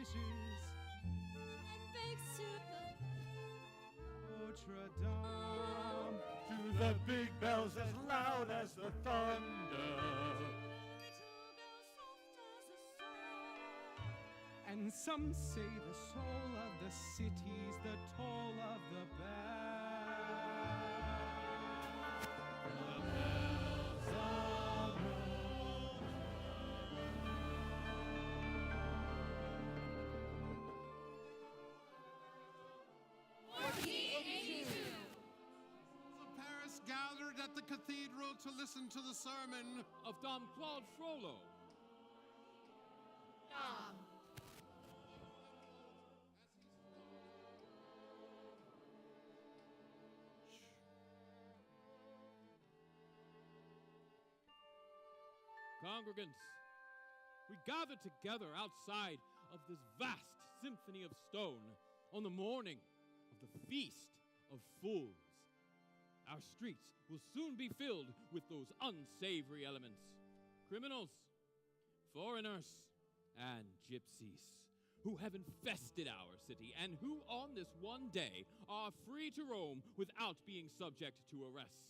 fishes and bakes to Notre Dame. To the big bells as loud as the thunder. And some say the soul of the city's the toll of the bell. The bells of Paris gathered at the cathedral to listen to the sermon of Dom Claude Frollo. Congregants, we gather together outside of this vast symphony of stone on the morning of the Feast of Fools. Our streets will soon be filled with those unsavory elements, criminals, foreigners, and gypsies who have infested our city and who on this one day are free to roam without being subject to arrest.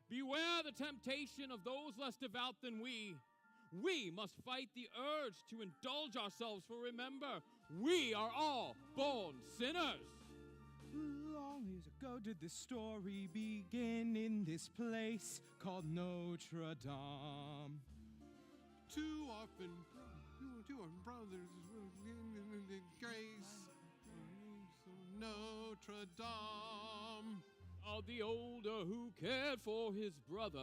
Beware the temptation of those less devout than we. We must fight the urge to indulge ourselves, for remember, we are all born sinners. Long years ago did this story begin in this place called Notre Dame. Two orphan brothers in grace. Notre Dame. Of the older who cared for his brother.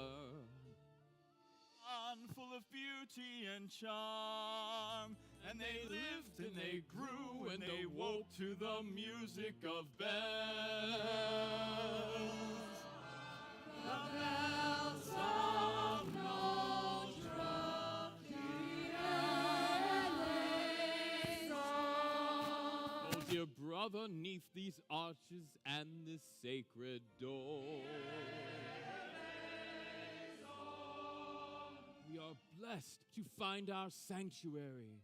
Full of beauty and charm. And they lived and they grew and they woke to the music of bells. The bells of Notre Dame. Oh, dear brother, 'neath these arches and this sacred door, we are blessed to find our sanctuary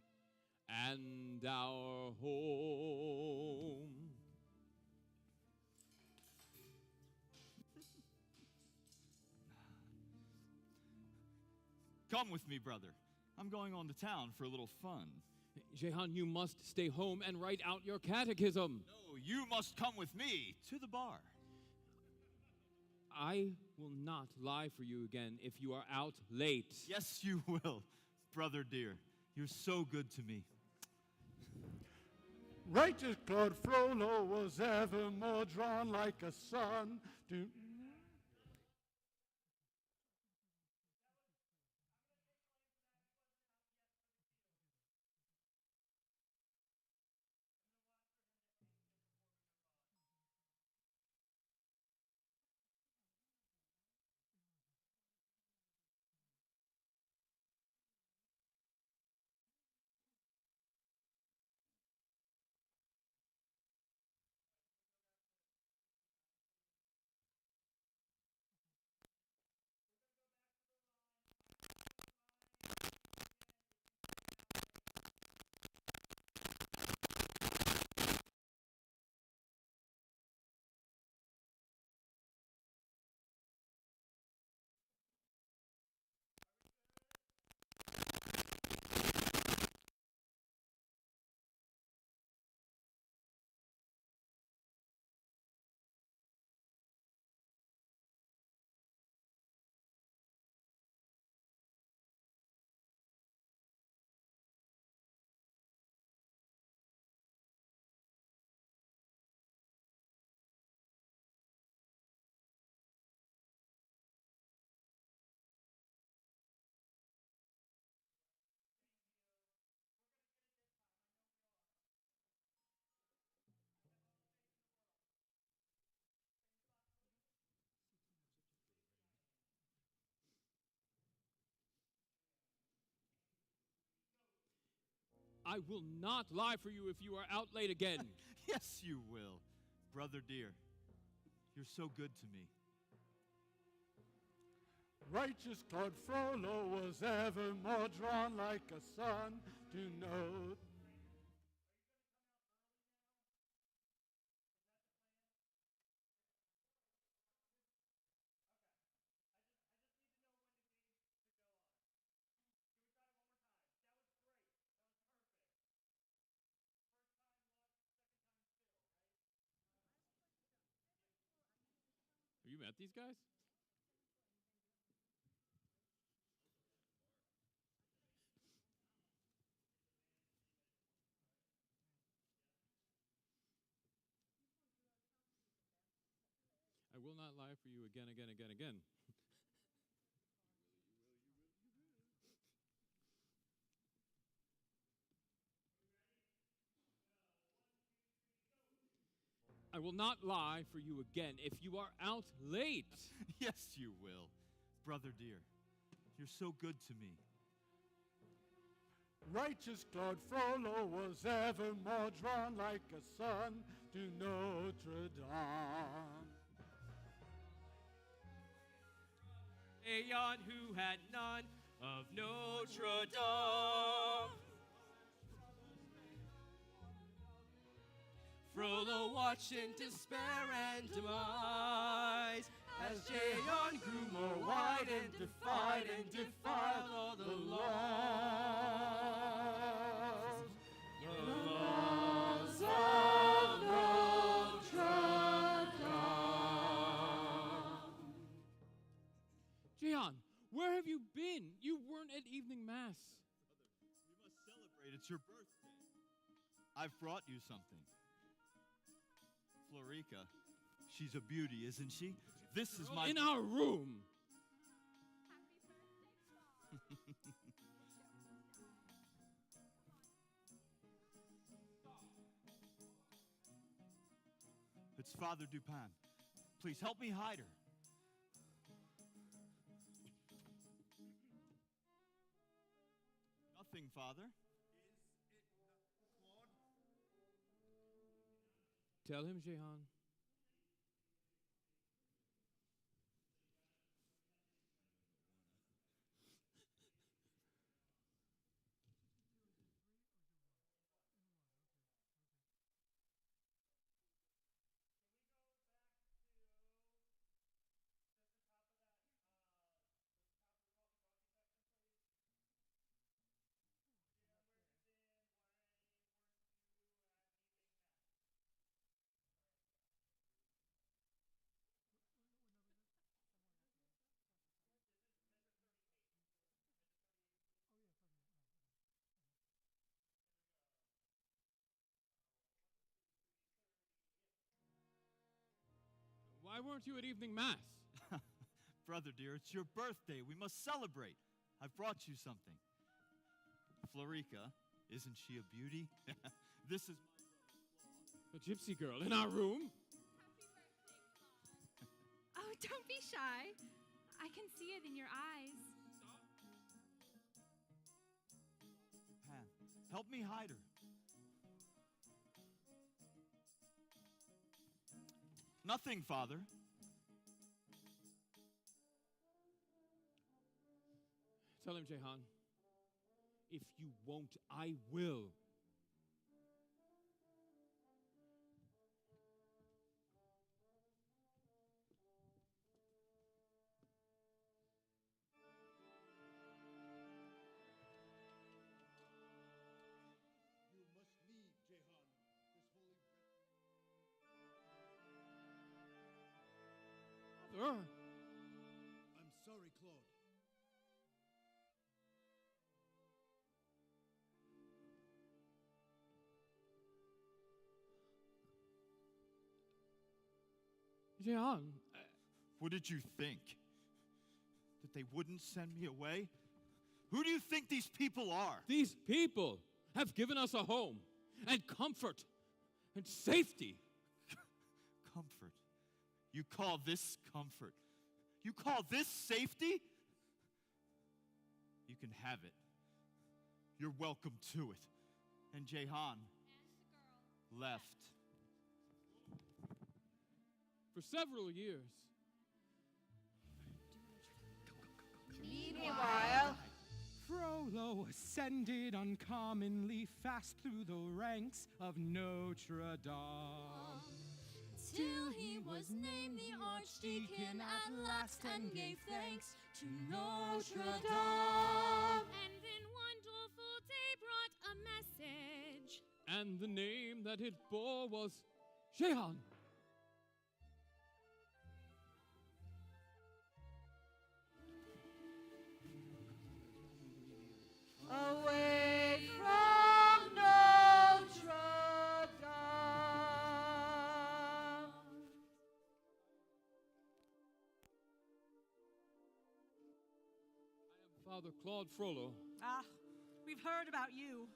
and our home. Come with me, brother. I'm going on to town for a little fun. Jehan, you must stay home and write out your catechism. No, you must come with me to the bar. I will not lie for you again if you are out late. Yes, you will, brother dear. You're so good to me. Righteous Claude Frollo was evermore drawn like a sun to... I will not lie for you if you are out late again. Yes, you will, brother dear. You're so good to me. Righteous Claude Frollo was evermore drawn like a sun to know met these guys? I will not lie for you again, again, again, again. I will not lie for you again if you are out late. Yes, you will. Brother dear, you're so good to me. Righteous Claude Frollo was evermore drawn like a sun to Notre Dame. Aeon who had none of Notre Dame. Frollo watched in despair and demise as Jaeon grew more wide and defiled all the laws. The laws of Notre Dame. Jehan, where have you been? You weren't at evening mass. We must celebrate. It's your birthday. I've brought you something. Florica, she's a beauty, isn't she? This is my... In our room. It's Father Dupin. Please help me hide her. Nothing, Father. Tell him, Jehan. Why weren't you at evening mass? Brother dear, it's your birthday. We must celebrate. I've brought you something. Florica, isn't she a beauty? This is A gypsy girl in our room? Oh, don't be shy. I can see it in your eyes. Pan. Help me hide her. Nothing, Father. Tell him, Jehan. If you won't, I will. You must leave, Jehan. This holy... Father. I'm sorry, Claude. Jehan. What did you think? That they wouldn't send me away? Who do you think these people are? These people have given us a home and comfort and safety. Comfort. You call this comfort? You call this safety? You can have it. You're welcome to it. And Jehan left. For several years. Meanwhile, Frollo ascended uncommonly fast through the ranks of Notre Dame. till he was named the Archdeacon at last and gave thanks to Notre Dame. And then one doleful day brought a message. And the name that it bore was Jehan. Father Claude Frollo. Ah, we've heard about you.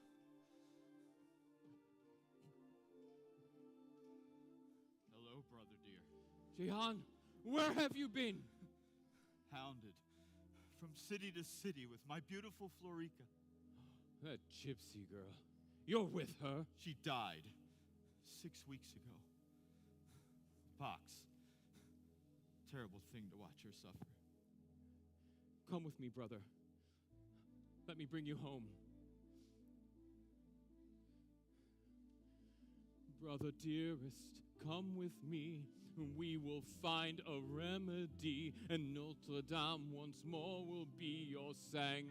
Hello, brother dear. Jehan, where have you been? Hounded from city to city with my beautiful Florica. That gypsy girl. You're with her? She died 6 weeks ago. Pox. Terrible thing to watch her suffer. Come with me, brother. Let me bring you home. Brother dearest, come with me. We will find a remedy, and Notre Dame once more will be your sanctuary.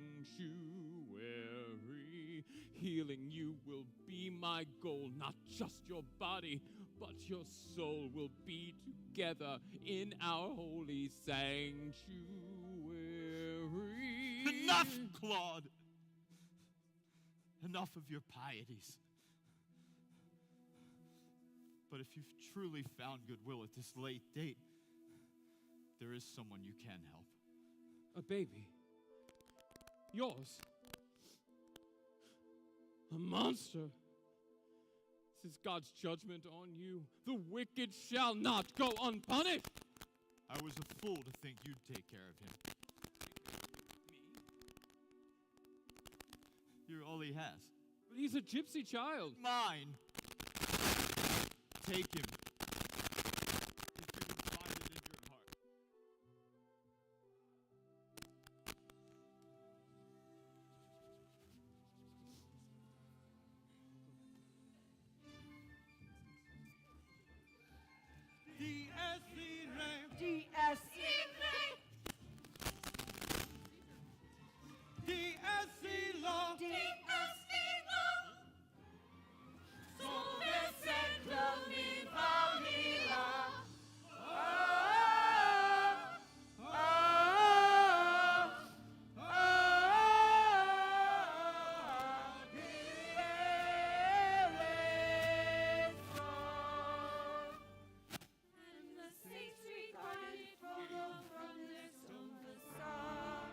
Healing you will be my goal, not just your body, but your soul will be together in our holy sanctuary. Enough, Claude! Enough of your pieties. But if you've truly found goodwill at this late date, there is someone you can help. A baby. Yours. A monster. This is God's judgment on you. The wicked shall not go unpunished. I was a fool to think you'd take care of him. Me? You're all he has. But he's a gypsy child. Mine. Take him. If you can find it in your heart. And the saints regarded Frollo from their stone facade.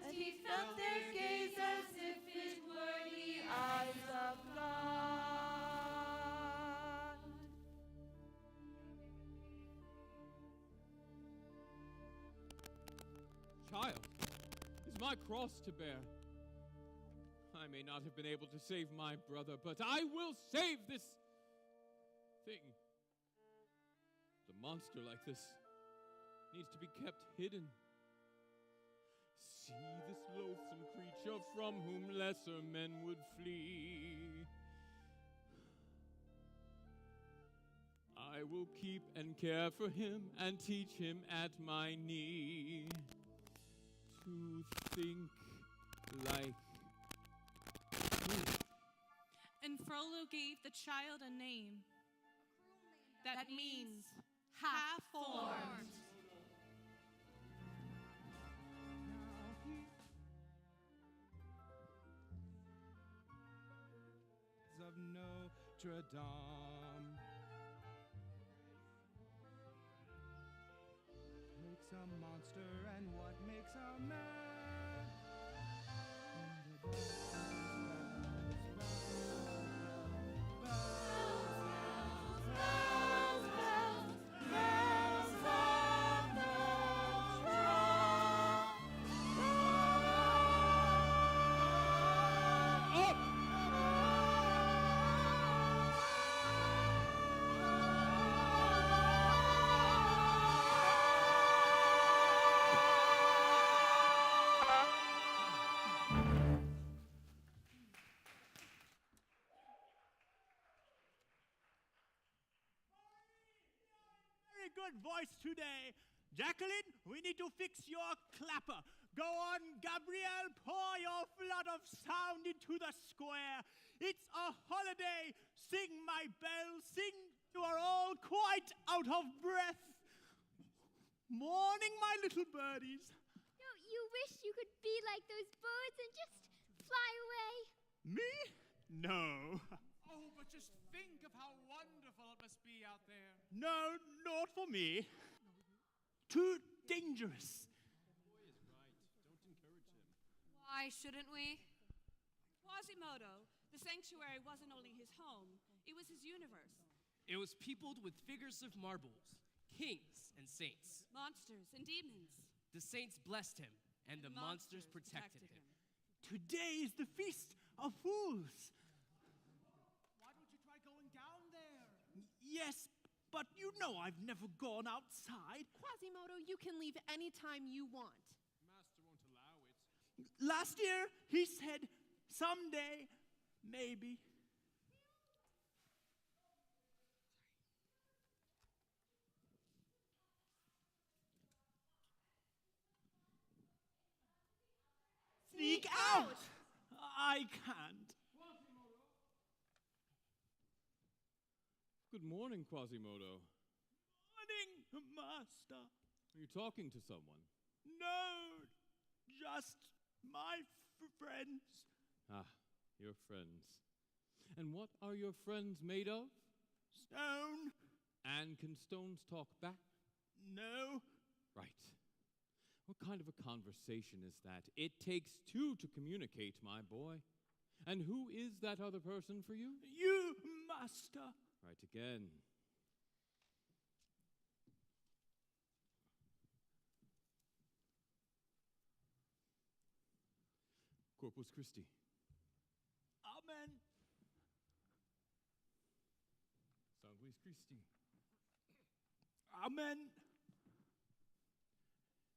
And he felt their gaze as if it were the eyes of God. Child, is my cross to bear. I may not have been able to save my brother, but I will save this thing. A monster like this needs to be kept hidden. See this loathsome creature from whom lesser men would flee. I will keep and care for him and teach him at my knee to think like me. And Frollo gave the child a name that means half-formed. Of Notre Dame makes a monster, and what makes a man? Very good voice today. Jacqueline, we need to fix your clapper. Go on, Gabrielle, pour your flood of sound into the square. It's a holiday. Sing, my bells, sing. You are all quite out of breath. Morning, my little birdies. No, you wish you could be like those birds and just fly away. Me? No. Oh, but just think of how wonderful it must be out there. No, not for me. Too dangerous. Boy is right. Don't encourage him. Why shouldn't we? Quasimodo, the sanctuary wasn't only his home, it was his universe. It was peopled with figures of marbles, kings and saints. Monsters and demons. The saints blessed him, and the monsters protected him. Today is the Feast of Fools. Why don't you try going down there? Yes, but you know I've never gone outside. Quasimodo, you can leave anytime you want. Master won't allow it. Last year, he said, someday, maybe. Sneak out! I can't. Good morning, Quasimodo. Morning, Master. Are you talking to someone? No, just my friends. Ah, your friends. And what are your friends made of? Stone. And can stones talk back? No. Right. What kind of a conversation is that? It takes two to communicate, my boy. And who is that other person for you? You, Master. Right again. Corpus Christi. Amen. Sanguis Christi. Amen.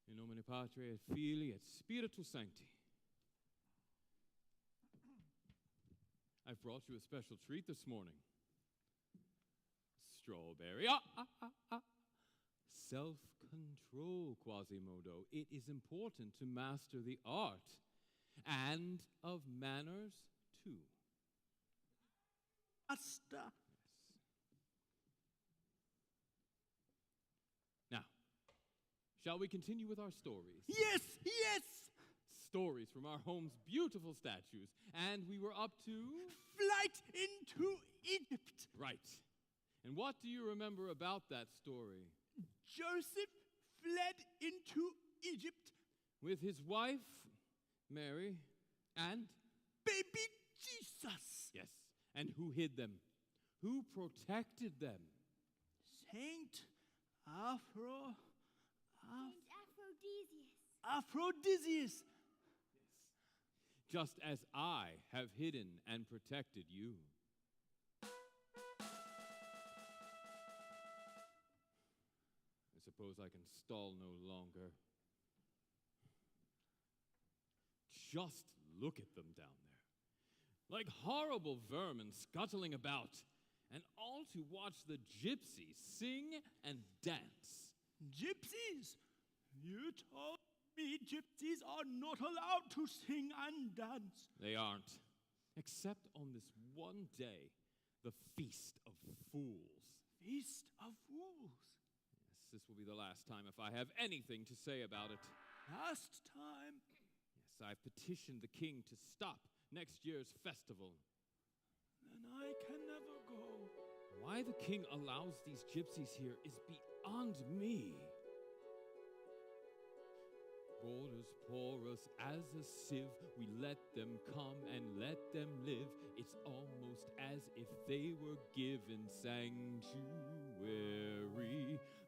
In nomine Patri et Filii et Spiritus Sancti. I've brought you a special treat this morning. Strawberry. Self-control, Quasimodo. It is important to master the art and of manners, too. Master. Now, shall we continue with our stories? Yes, yes. Stories from our home's beautiful statues. And we were up to... Flight into Egypt. Right. And what do you remember about that story? Joseph fled into Egypt. With his wife, Mary, and... Baby Jesus. Yes. And who hid them? Who protected them? Saint Aphrodisias. Just as I have hidden and protected you. I suppose I can stall no longer. Just look at them down there. Like horrible vermin scuttling about, and all to watch the gypsies sing and dance. Gypsies? You told me gypsies are not allowed to sing and dance. They aren't, except on this one day, the Feast of Fools. Feast of Fools? Yes, this will be the last time if I have anything to say about it. Last time? Yes, I've petitioned the king to stop next year's festival. Then I can never go. Why the king allows these gypsies here is beyond me. Borders porous as a sieve, we let them come and let them live. It's almost as if they were given sanctuary.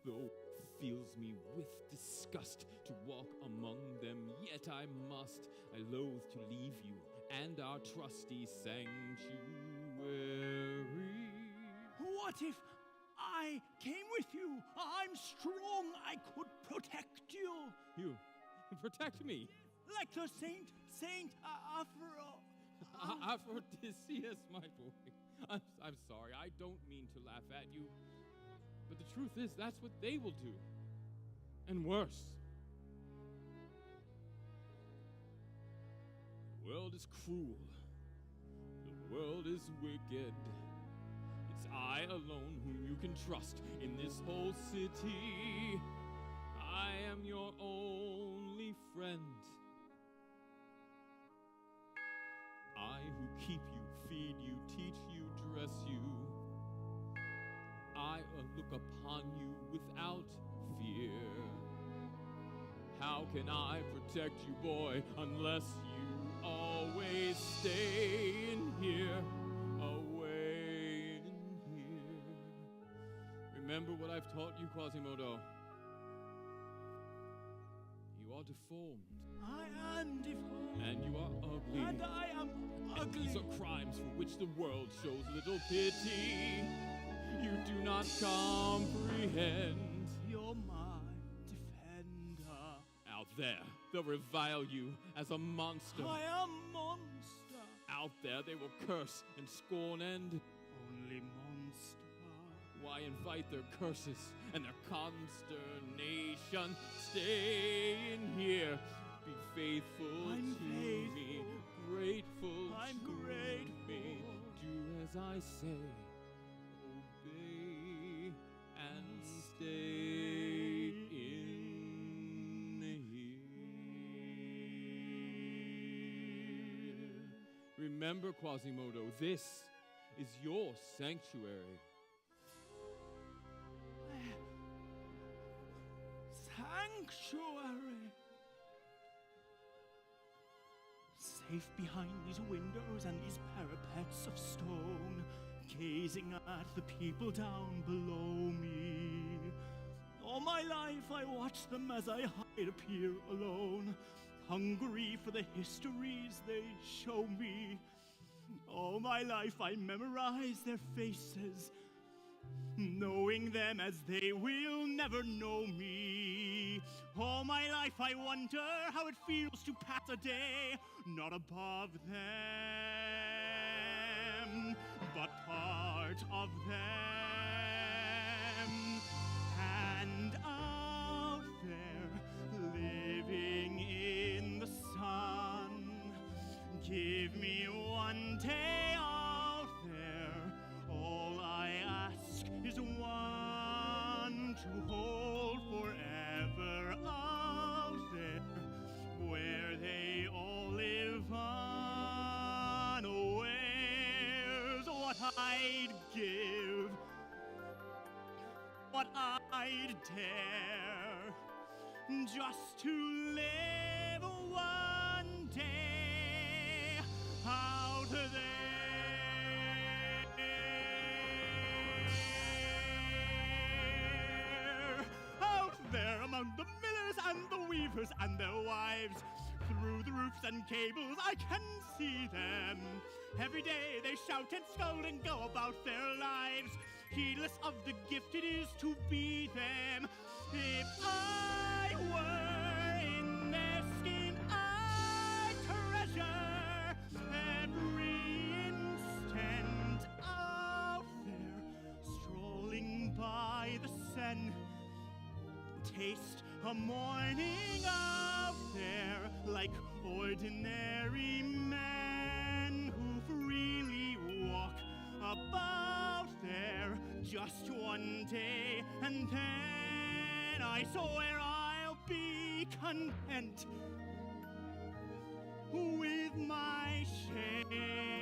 Though it fills me with disgust to walk among them, yet I must. I loathe to leave you and our trusty sanctuary. What if I came with you? I'm strong. I could protect you. You protect me? Like the Saint Aphrodisias, my boy. I'm sorry. I don't mean to laugh at you. But the truth is, that's what they will do. And worse. The world is cruel. The world is wicked. It's I alone whom you can trust in this whole city. I am your only friend. I who keep you, feed you, teach you, dress you. I look upon you without fear. How can I protect you, boy, unless you always stay in here, away in here? Remember what I've taught you, Quasimodo. You are deformed. I am deformed. And you are ugly. And I am ugly. These are crimes for which the world shows little pity. You do not comprehend. You're my defender. Out there, they'll revile you as a monster. I am monster. Out there, they will curse and scorn and only monster. Why invite their curses and their consternation? Stay in here. Be faithful to me. Grateful I'm to grateful. me. Do as I say. Obey and stay in here. Remember, Quasimodo, this is your sanctuary. Sanctuary. Safe behind these windows and these parapets of stone, gazing at the people down below me. All my life I watch them as I hide appear alone, hungry for the histories they show me. All my life I memorize their faces, knowing them as they will never know me. All my life I wonder how it feels to pass a day not above them, but part of them. And out there, living in the sun, give me one day out there. All I ask is one to hold forever out there, where they all live unawares. What I'd give, what I'd dare, just to live one day out there. Out there among the millers and the weavers and their wives, through the roofs and cables I can see them. Every day they shout and scold and go about their lives, heedless of the gift it is to be them. If I were in their skin, I'd treasure every instant out there, strolling by the Seine. Taste a morning out there like ordinary men who freely walk about there just one day, and then I swear I'll be content with my share.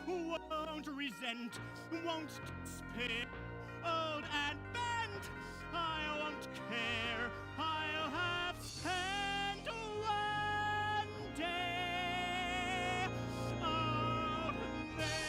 Won't resent, won't despair, old and bent, I won't care. I'll have spent one day out there.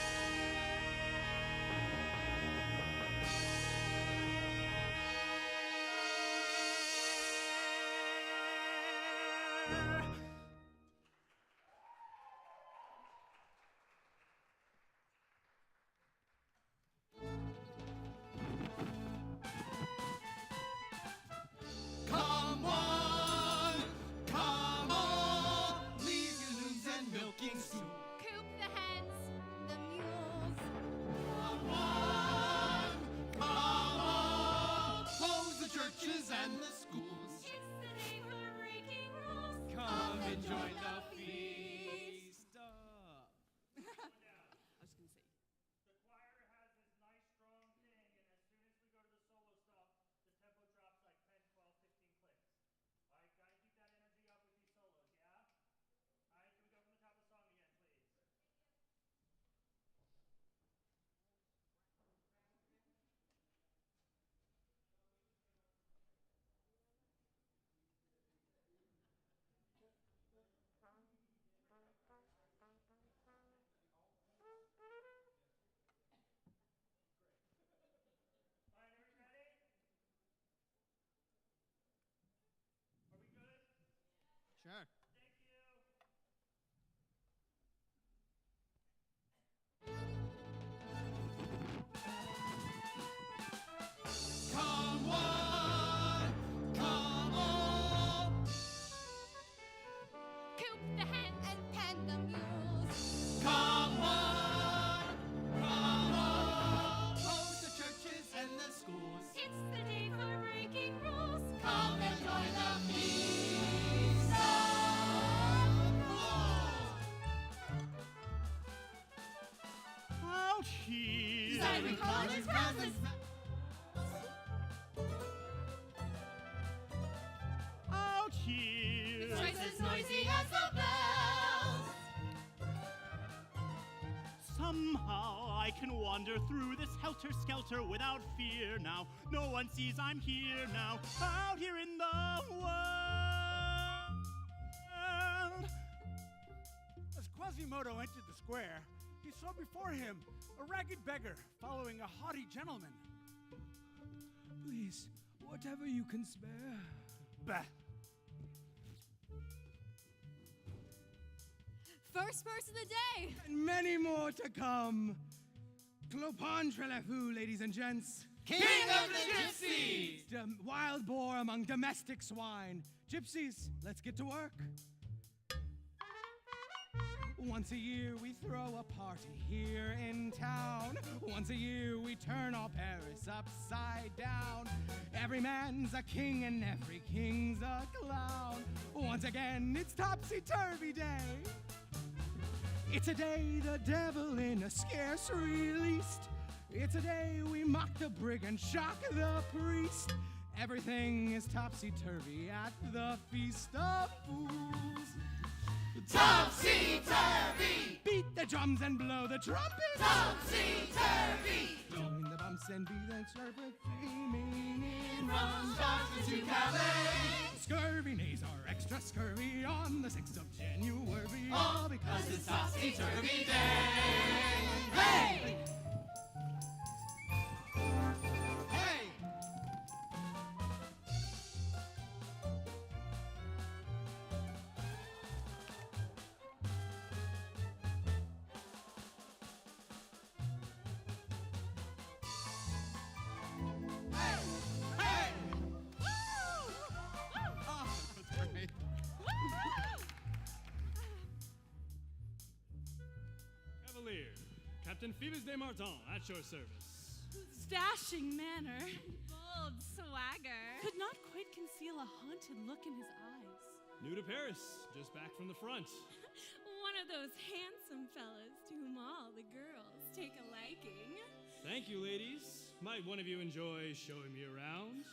we call his presence. Out here. His voice is noisy as the bells. Somehow I can wander through this helter-skelter without fear now. No one sees I'm here now, out here in the world. As Quasimodo entered the square, he saw before him a ragged beggar following a haughty gentleman. Please, whatever you can spare. Bah! First verse of the day. And many more to come. Clopin Trelefou, ladies and gents. King of the Gypsies! Wild boar among domestic swine. Gypsies, let's get to work. Once a year we throw a party here in town. Once a year we turn all Paris upside down. Every man's a king and every king's a clown. Once again it's topsy-turvy day. It's a day the devil in a scarce released. It's a day we mock the brig and shock the priest. Everything is topsy-turvy at the Feast of Fools. Topsy-turvy! Beat the drums and blow the trumpets. Topsy-turvy! Join the bumps and be the serpent flaming in From Boston to Calais. Scurvy nays are extra scurvy on the 6th of January. All because it's topsy-turvy day. Hey! Hey! Cavalier, Captain Phoebus de Martin, at your service. Dashing manner. Bold swagger. Could not quite conceal a haunted look in his eyes. New to Paris, just back from the front. One of those handsome fellas to whom all the girls take a liking. Thank you, ladies. Might one of you enjoy showing me around?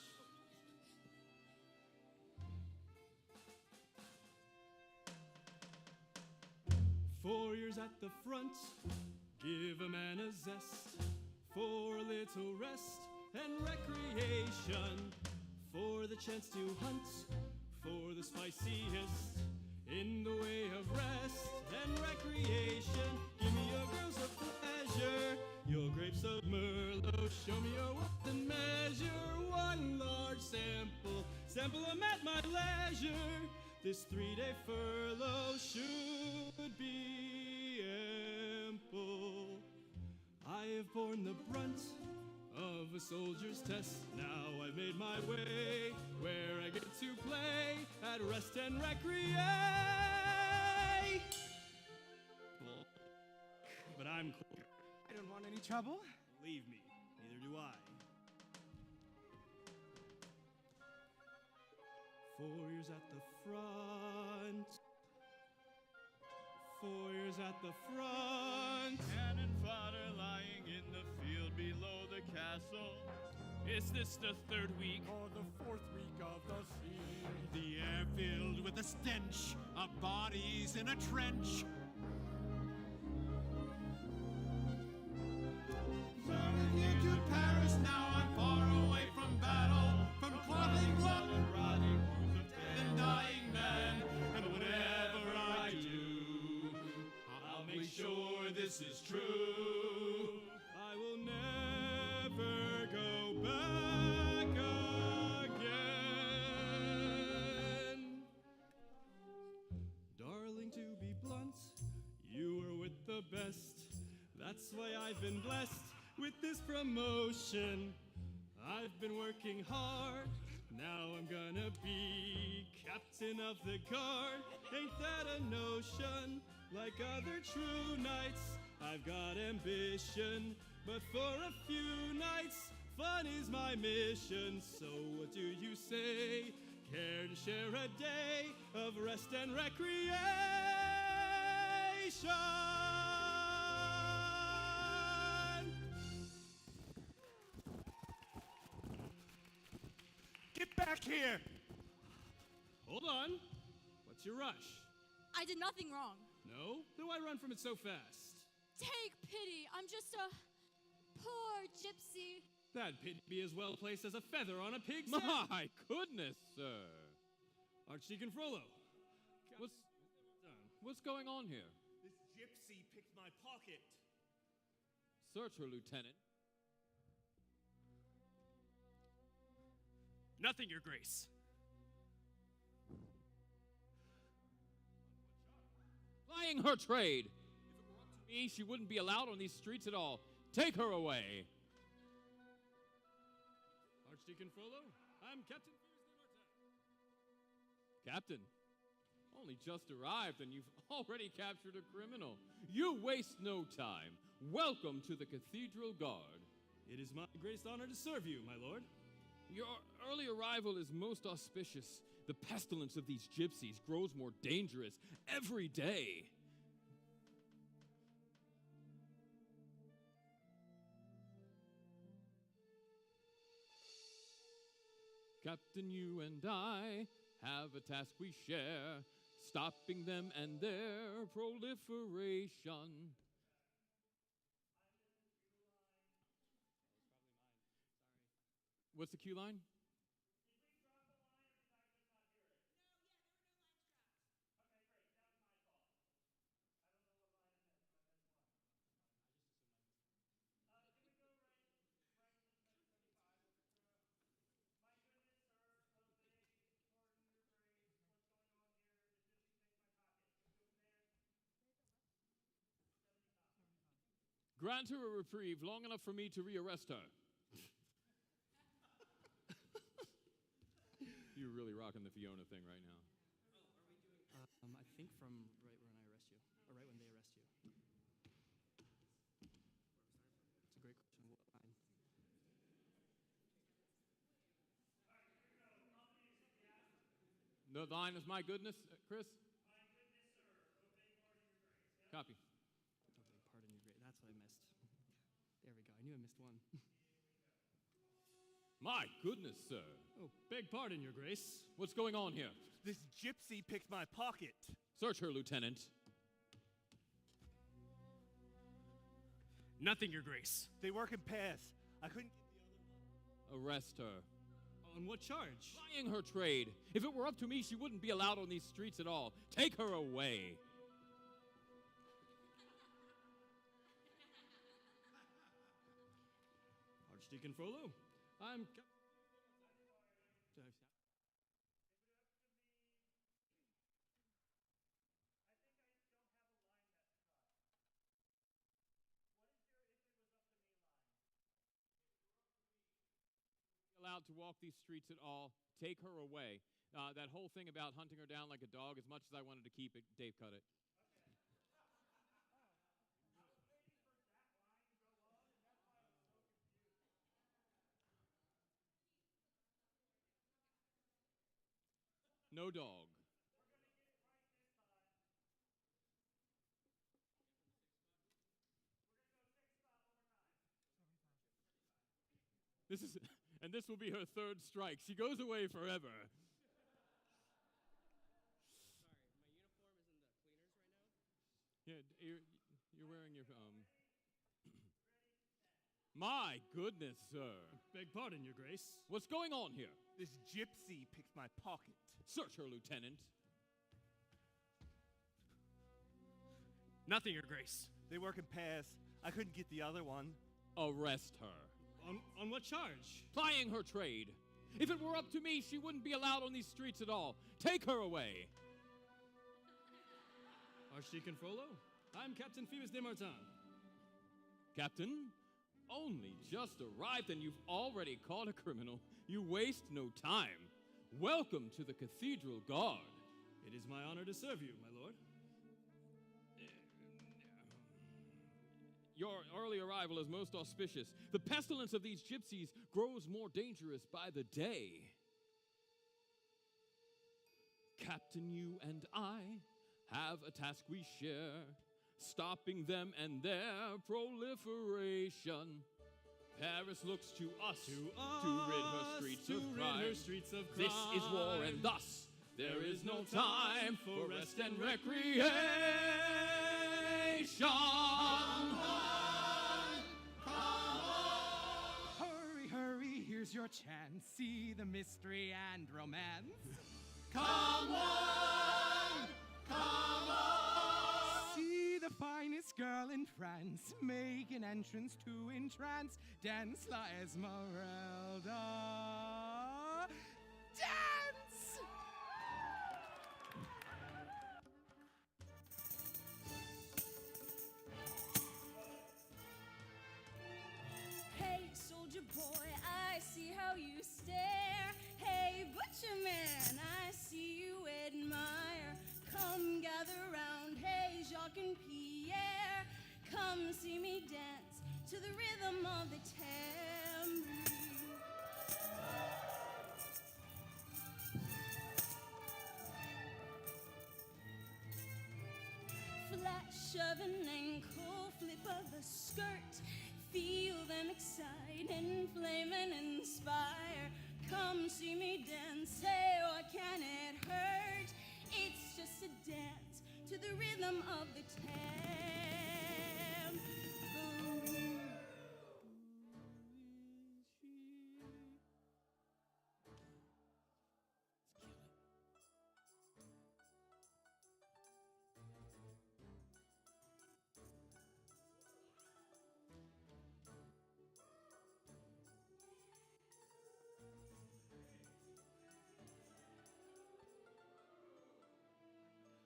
"4 years at the front, give a man a zest, for a little rest and recreation, for the chance to hunt, for the spiciest, in the way of rest and recreation. Give me your girls of pleasure, your grapes of Merlot, show me your weight and measure, one large sample 'em at my leisure. This 3-day furlough should be ample. I have borne the brunt of a soldier's test. Now I've made my way where I get to play at rest and recreate. But I'm clear. I don't want any trouble. Believe me, neither do I. 4 years at the front. 4 years at the front. Cannon fodder lying in the field below the castle. Is this the 3rd week? Or the 4th week of the sea. The air filled with the stench of bodies in a trench. Turning into Paris now, I'm far away from battle, from clothing blood and rotting wounds of dead and dying men. And whatever I do, I'll make sure this is true. I will never go back again. Darling, to be blunt, you were with the best. That's why I've been blessed with this promotion. I've been working hard, now I'm gonna be captain of the guard. Ain't that a notion? Like other true knights, I've got ambition, but for a few nights, fun is my mission. So what do you say? Care to share a day of rest and recreation? back here! Hold on. What's your rush? I did nothing wrong. No? Then why run from it so fast? Take pity. I'm just a poor gypsy. That pity be as well placed as a feather on a pig's head. My goodness, sir. Archdeacon Frollo. What's going on here? This gypsy picked my pocket. Search her, Lieutenant. Nothing, Your Grace. Plying her trade. If it were up to me, she wouldn't be allowed on these streets at all. Take her away. Archdeacon Frollo, I'm Captain Captain, only just arrived and you've already captured a criminal. You waste no time. Welcome to the Cathedral Guard. It is my greatest honor to serve you, my lord. Your early arrival is most auspicious. The pestilence of these gypsies grows more dangerous every day. Captain, you and I have a task we share, stopping them and their proliferation. What's the cue line? Grant her a reprieve long enough for me to rearrest her. You're really rocking the Fiona thing right now. I think from right when I arrest you, or right when they arrest you. It's a great question. What line? The line is my goodness, Chris? Copy. Okay, pardon your grace. That's what I missed. There we go. I knew I missed one. My goodness, sir. Oh, beg pardon, Your Grace. What's going on here? This gypsy picked my pocket. Search her, Lieutenant. Nothing, Your Grace. They work in pairs. I couldn't get the other one. Arrest her. On what charge? Plying her trade. If it were up to me, she wouldn't be allowed on these streets at all. Take her away. Archdeacon Frollo, I'm... Allowed to walk these streets at all. Take her away. That whole thing about hunting her down like a dog, as much as I wanted to keep it, Dave cut it. No dog. This will be her third strike. She goes away forever. Sorry, my uniform is in the cleaners right now? Yeah, you're wearing your My goodness, sir. Beg pardon, Your Grace. What's going on here? This gypsy picked my pocket. Search her, Lieutenant. Nothing, Your Grace. They work in pairs. I couldn't get the other one. Arrest her. On what charge? Plying her trade. If it were up to me, she wouldn't be allowed on these streets at all. Take her away. Archdeacon Frollo, I'm Captain Phoebus de Martin. Captain, only just arrived and you've already caught a criminal. You waste no time. Welcome to the Cathedral Guard. It is my honor to serve you, my lord. Your early arrival is most auspicious. The pestilence of these gypsies grows more dangerous by the day. Captain, you and I have a task we share, stopping them and their proliferation. Paris looks to us to rid her streets to of rid crime. her streets of This is war, and crime. thus there is no time for rest and recreation. Hurry, hurry, here's your chance. See the mystery and romance. Come on! Come on! See the finest girl in France make an entrance to entrance. Dance La Esmeralda. Dance! Hey, soldier boy, I see how you stare. Hey, butcher man, I see you admire. Come gather round, hey, Jacques and Pierre. Come see me dance to the rhythm of the tambourine. Flash of an ankle, flip of a skirt. Feel them excite, inflame and inspire. Come see me dance, hey, what can it hurt? It's just a dance to the rhythm of the tambourine.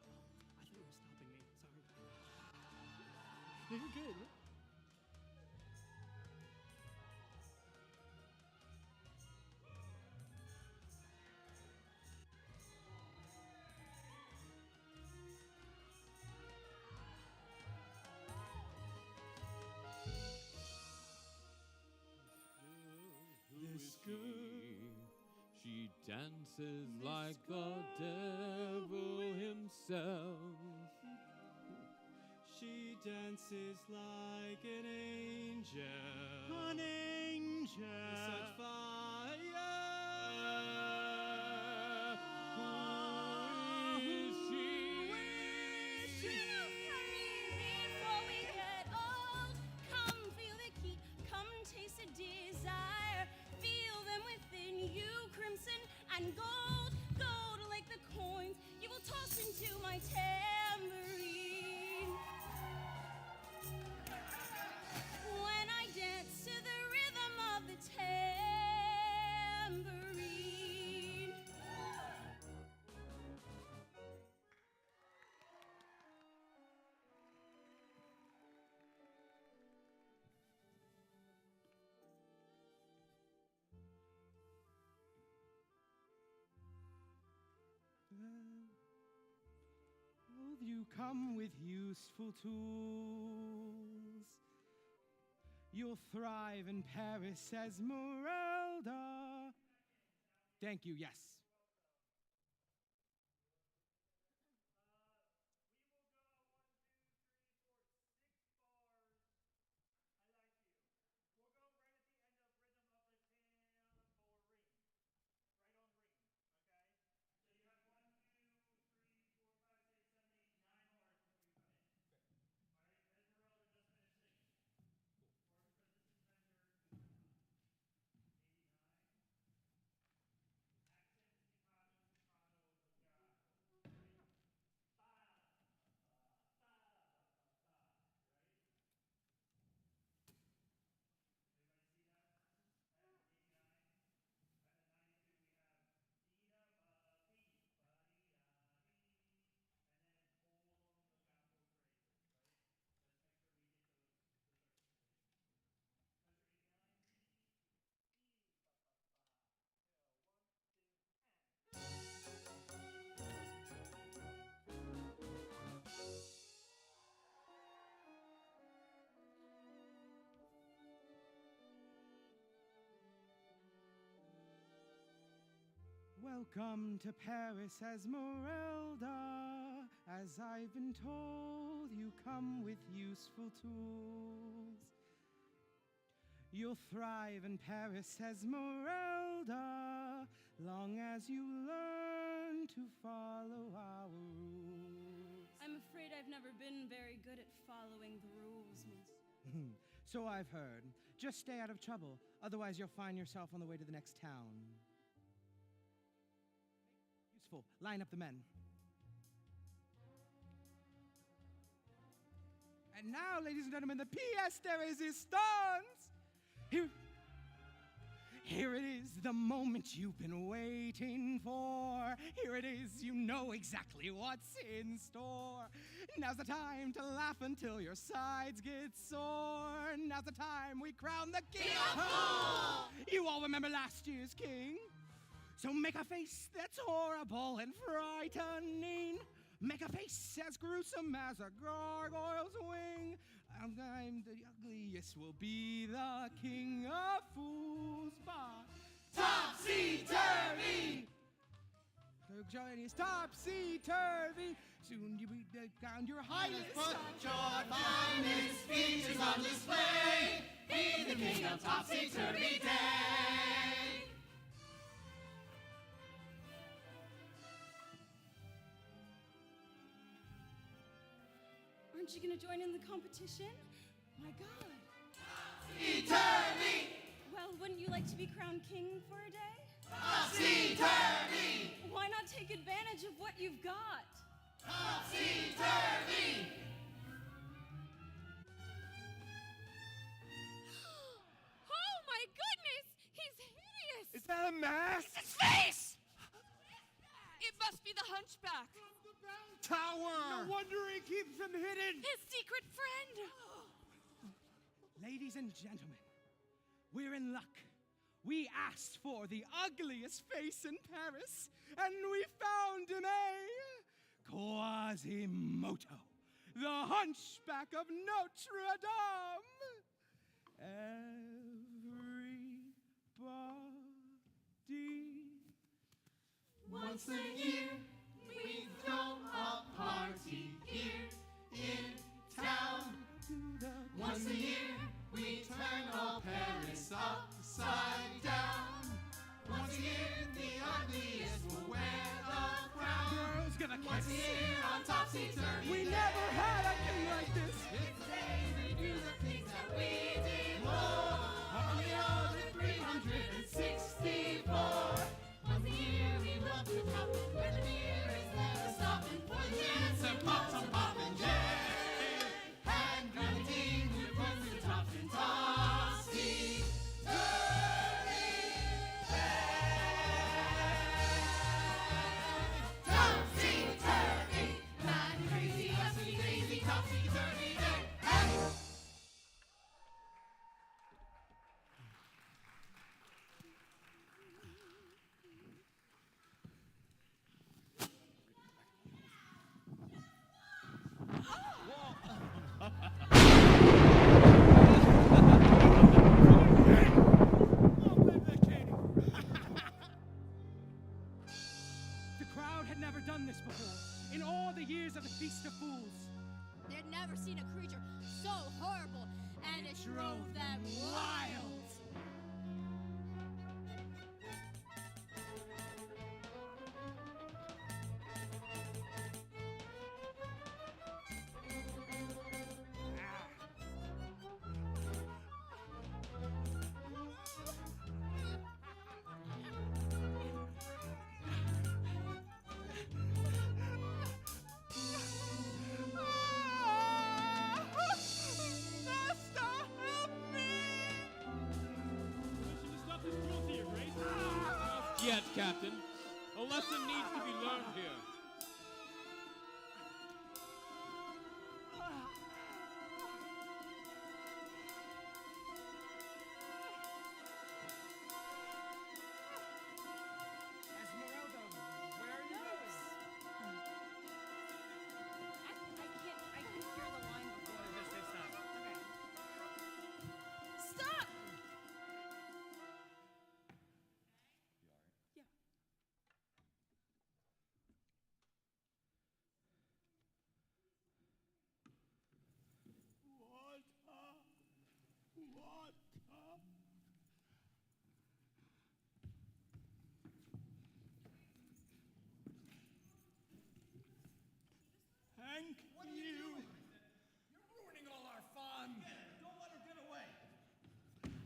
I thought you were stopping me. Sorry. You're good. This girl, she dances like the devil himself. She dances like an angel. An angel. With such fire. Who is she? Before we get old, come feel the heat, come taste the desire. Feel them within you, crimson and gold, gold like the coins you will toss into my tambourine. When I dance to the rhythm of the tambourine. Will you come with useful tools? You'll thrive in Paris, Esmeralda. Thank you, yes. Welcome to Paris, Esmeralda. As I've been told, you come with useful tools. You'll thrive in Paris, Esmeralda, long as you learn to follow our rules. I'm afraid I've never been very good at following the rules, miss. So I've heard. Just stay out of trouble, otherwise you'll find yourself on the way to the next town. Useful. Line up the men. And now, ladies and gentlemen, the pièce de résistance. Here it is, the moment you've been waiting for. Here it is, you know exactly what's in store. Now's the time to laugh until your sides get sore. Now's the time we crown the king of fools. You all remember last year's king? So make a face that's horrible and frightening. Make a face as gruesome as a gargoyle's wing. I'm the ugliest will be the king of fools. Topsy-turvy! Johnny's topsy-turvy. Soon you be down your highness. Put your finest features on display. Be the king of topsy-turvy day. Aren't you going to join in the competition? My God. Topsy-turvy! Well, wouldn't you like to be crowned king for a day? Topsy-turvy! Why not take advantage of what you've got? Topsy-turvy! Oh my goodness! He's hideous! Is that a mask? It's his face! It must be the hunchback. Tower! No wonder he keeps them hidden! His secret friend! Ladies and gentlemen, we're in luck. We asked for the ugliest face in Paris, and we found him, Quasimodo, the hunchback of Notre Dame. Everybody. Once a year, we throw a party here in town. Once a year, we turn all Paris upside down. Once a year, the ugliest will wear the crown. Girls gonna kiss. Once a year on topsy-turvy We day. never had a king like this. It's the day we do the things that we did more. On the other 364. Once a year, we love to top where the beer is never stopping. For the chance to pop some poppin' jam. And grenadine, we run the tops and topsy-turvy day. Topsy-turvy, mad and crazy, absolutely crazy, topsy-turvy day. Hey! The crowd had never done this before. In all the years of the Feast of Fools, They'd never seen a creature so horrible, and it drove them wild. Yet, Captain. A lesson needs to be learned here. Esmeralda, where are you going? I can hear the line before. Just say stop. Okay. Stop! Yeah.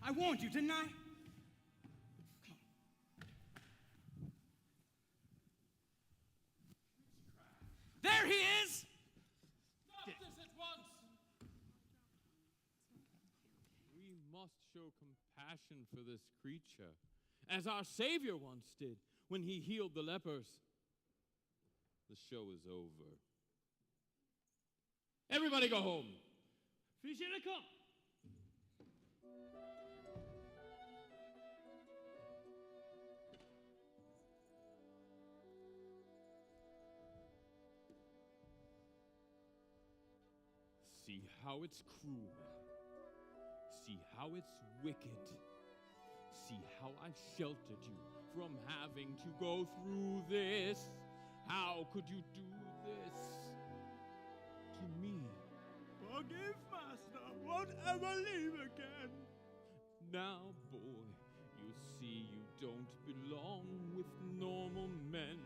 I warned you, didn't I? Come on. There he is! Stop this at once! We must show compassion for this creature, as our Savior once did when he healed the lepers. The show is over. Everybody go home. Fichez le camp. See how it's cruel. See how it's wicked. See how I've sheltered you from having to go through this. How could you do this to me? Forgive, Master. Won't ever leave again. Now, boy, you see you don't belong with normal men.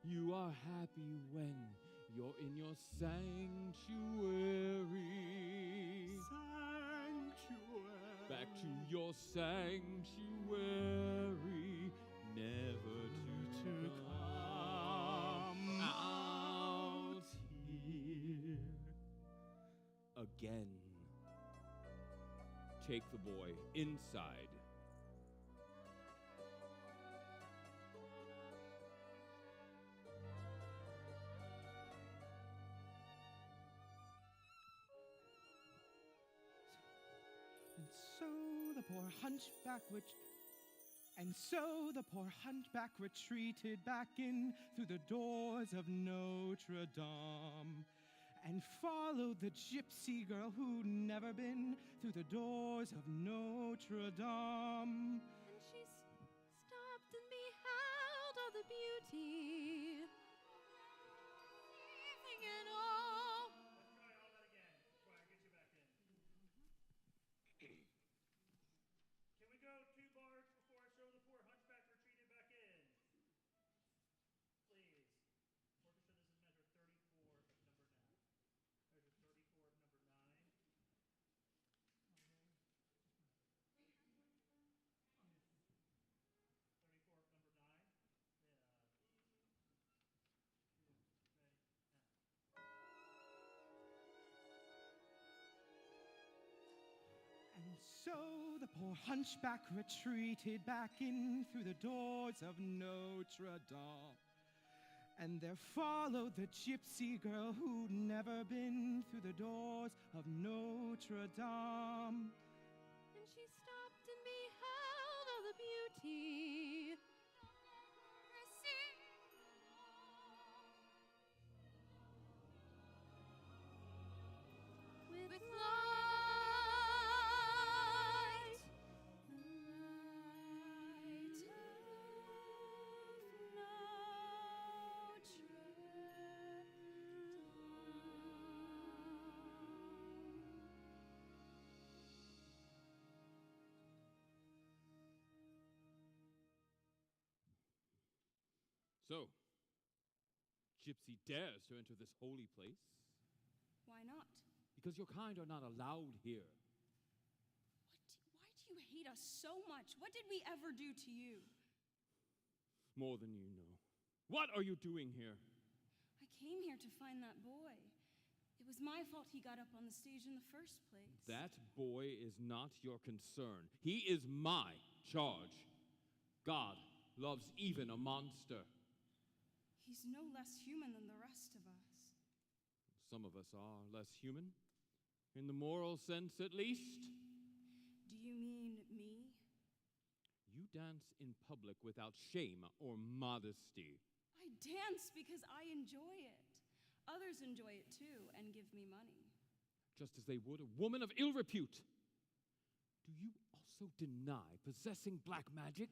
You are happy when you're in your sanctuary. Sanctuary. Back to your sanctuary, never to come out here again. Take the boy inside. And so the poor hunchback retreated back in through the doors of Notre Dame, and followed the gypsy girl who'd never been through the doors of Notre Dame. And she stopped and beheld all the beauty. Everything and all. Let's try all that again. Choir, get you back in. Can we go 2 bars before I show the poor hunchback retreated back in? Please. Orchestra, this is measure 34 of number 9. Measure 34 of number 9. 34 of number 9. And so the poor hunchback retreated back in through the doors of Notre Dame. And there followed the gypsy girl who'd never been through the doors of Notre Dame. And she stopped and beheld all the beauty. With light, the light of So, Gypsy dares to enter this holy place Why not? because your kind are not allowed here. Why do you hate us so much? What did we ever do to you? More than you know. What are you doing here? I came here to find that boy. It was my fault he got up on the stage in the first place. That boy is not your concern. He is my charge. God loves even a monster. He's no less human than the rest of us. Some of us are less human, in the moral sense at least. Do you mean me? You dance in public without shame or modesty. I dance because I enjoy it. Others enjoy it too and give me money. Just as they would a woman of ill repute. Do you also deny possessing black magic?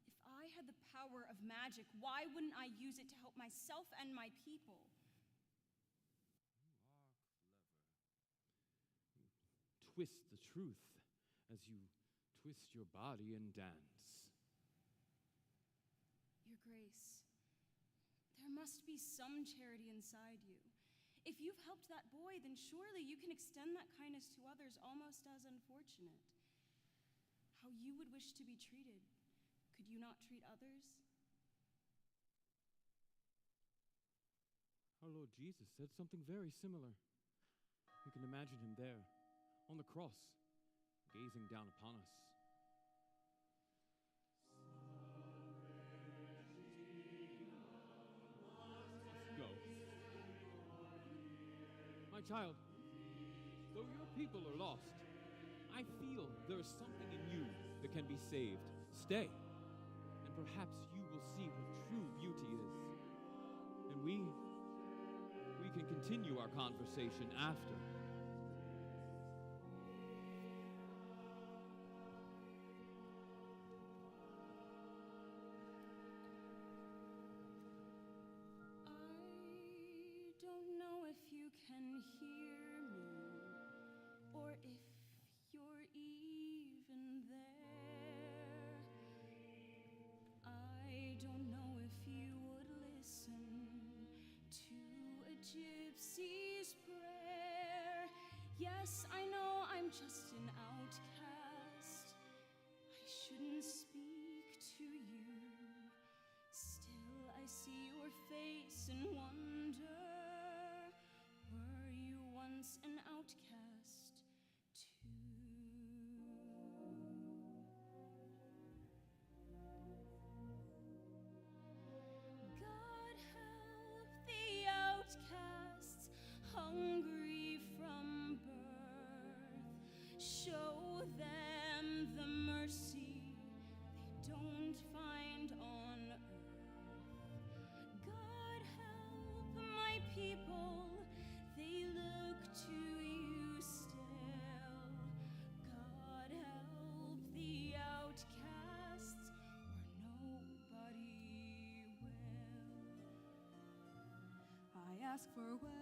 If I had the power of magic, why wouldn't I use it to help myself and my people? Twist the truth as you twist your body and dance. Your Grace, there must be some charity inside you. If you've helped that boy, then surely you can extend that kindness to others almost as unfortunate. how you would wish to be treated. Could you not treat others? Our Lord Jesus said something very similar. You can imagine him there, on the cross, gazing down upon us. Go. My child, though your people are lost, I feel there is something in you that can be saved. Stay, and perhaps you will see what true beauty is. And we can continue our conversation after. I don't know if you can hear me, or if you're even there. I don't know if you would listen to a gypsy's prayer. Yes, I know I'm just an outcast. I shouldn't speak to you. Still, I see your face and wonder, were you once an outcast too? God help the outcasts, hungry from birth. Show them the mercy they don't find on earth. God help my people, they look to you still. God help the outcasts, or nobody will. I ask for wealth,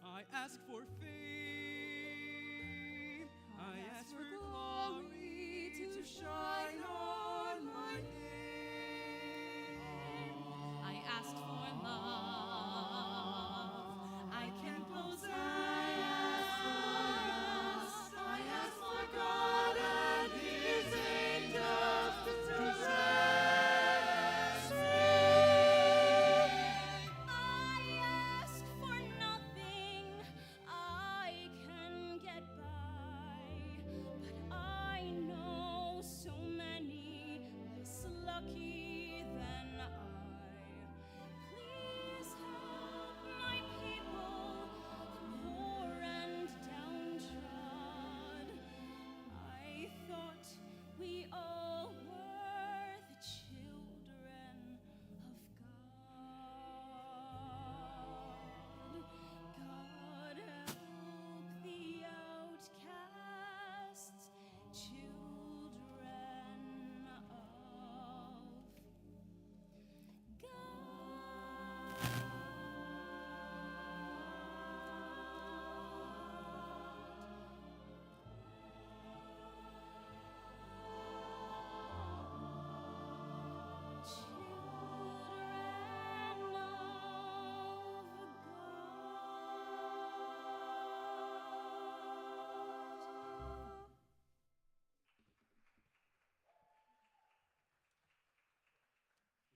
I ask for fame. I ask for glory to shine on my name. I asked for love, I can possess. I ask for God and His angels to bless me. I ask for nothing, I can get by, but I know so many less lucky than I. Please help my people, the poor and downtrodden. I thought we all were the children of God. God help the outcasts, children of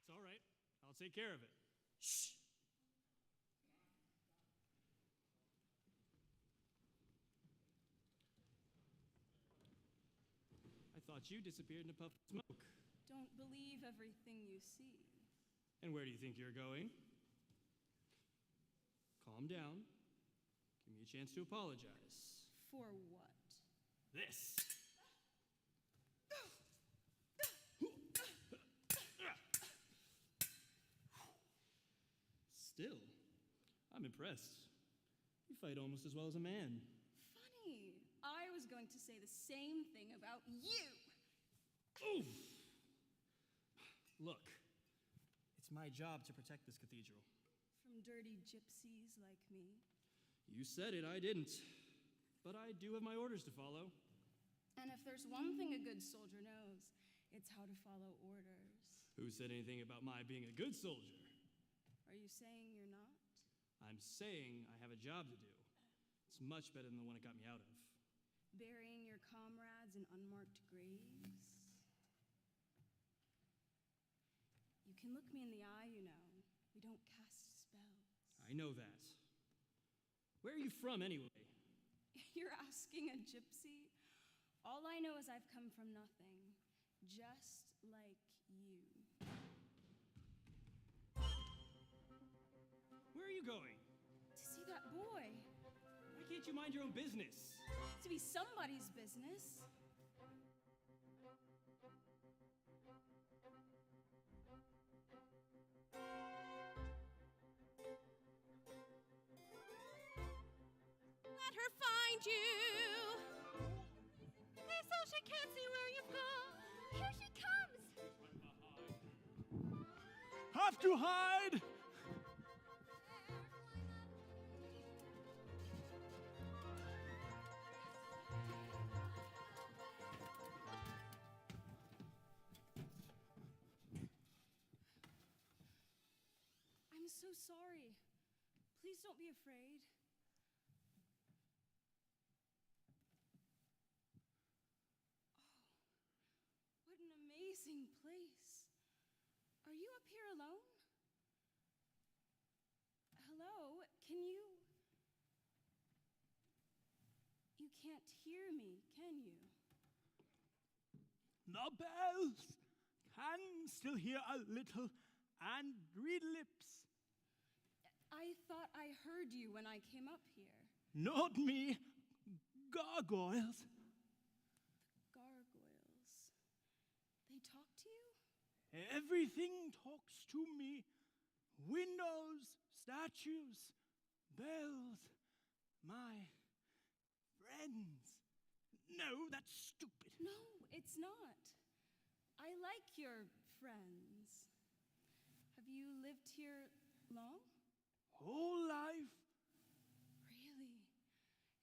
It's all right. I'll take care of it. Shh. I thought you disappeared in a puff of smoke. Don't believe everything you see. And where do you think you're going? Calm down. Give me a chance to apologize. For what? This. Still, I'm impressed. You fight almost as well as a man. Funny. I was going to say the same thing about you. Oof. Look, it's my job to protect this cathedral. From dirty gypsies like me. You said it, I didn't. But I do have my orders to follow. And if there's one thing a good soldier knows, it's how to follow orders. Who said anything about my being a good soldier? Are you saying you're not? I'm saying I have a job to do. It's much better than the one it got me out of. burying your comrades in unmarked graves. You can look me in the eye, you know. We don't cast spells. I know that. Where are you from, anyway? You're asking a gypsy? All I know is I've come from nothing, just like you. Where are you going? To see that boy. Why can't you mind your own business? To be somebody's business. Let her find you. Hey, so she can't see where you've gone. Here she comes. Have to hide! I'm so sorry. Please don't be afraid. Oh, what an amazing place. Are you up here alone? Hello? Can you... You can't hear me, can you? The bells can still hear a little and read lips. I thought I heard you when I came up here. Not me. Gargoyles. Gargoyles. They talk to you? Everything talks to me. Windows, statues, bells. My friends. No, that's stupid. No, it's not. I like your friends. Have you lived here long? Whole life. Really?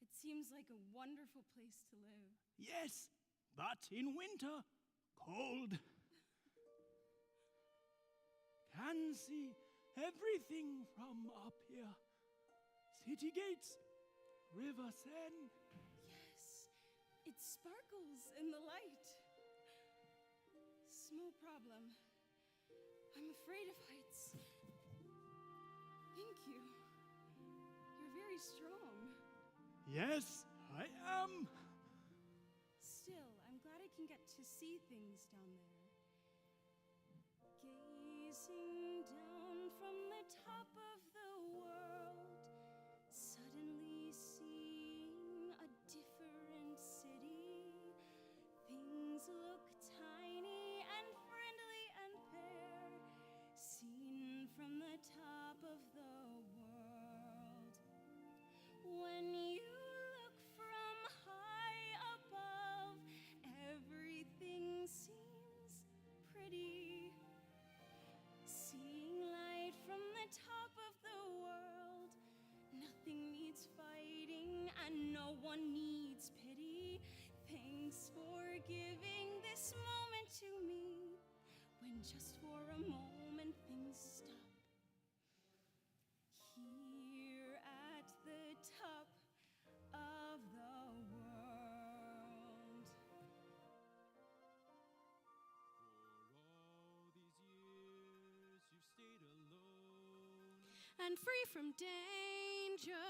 It seems like a wonderful place to live. Yes, but in winter, cold. Can see everything from up here. City gates, river Seine. Yes, it sparkles in the light. Small problem. I'm afraid of heights. Thank you. You're very strong. Yes, I am. Still, I'm glad I can get to see things down there. Gazing down from the top of the world, suddenly seeing a different city. Things look tiny and friendly and fair, seen from the top of the world. When you look from high above, everything seems pretty. Seeing light from the top of the world, nothing needs fighting and no one needs pity. Thanks for giving this moment to me, when just for a moment things stop. Here at the top of the world. And free from danger,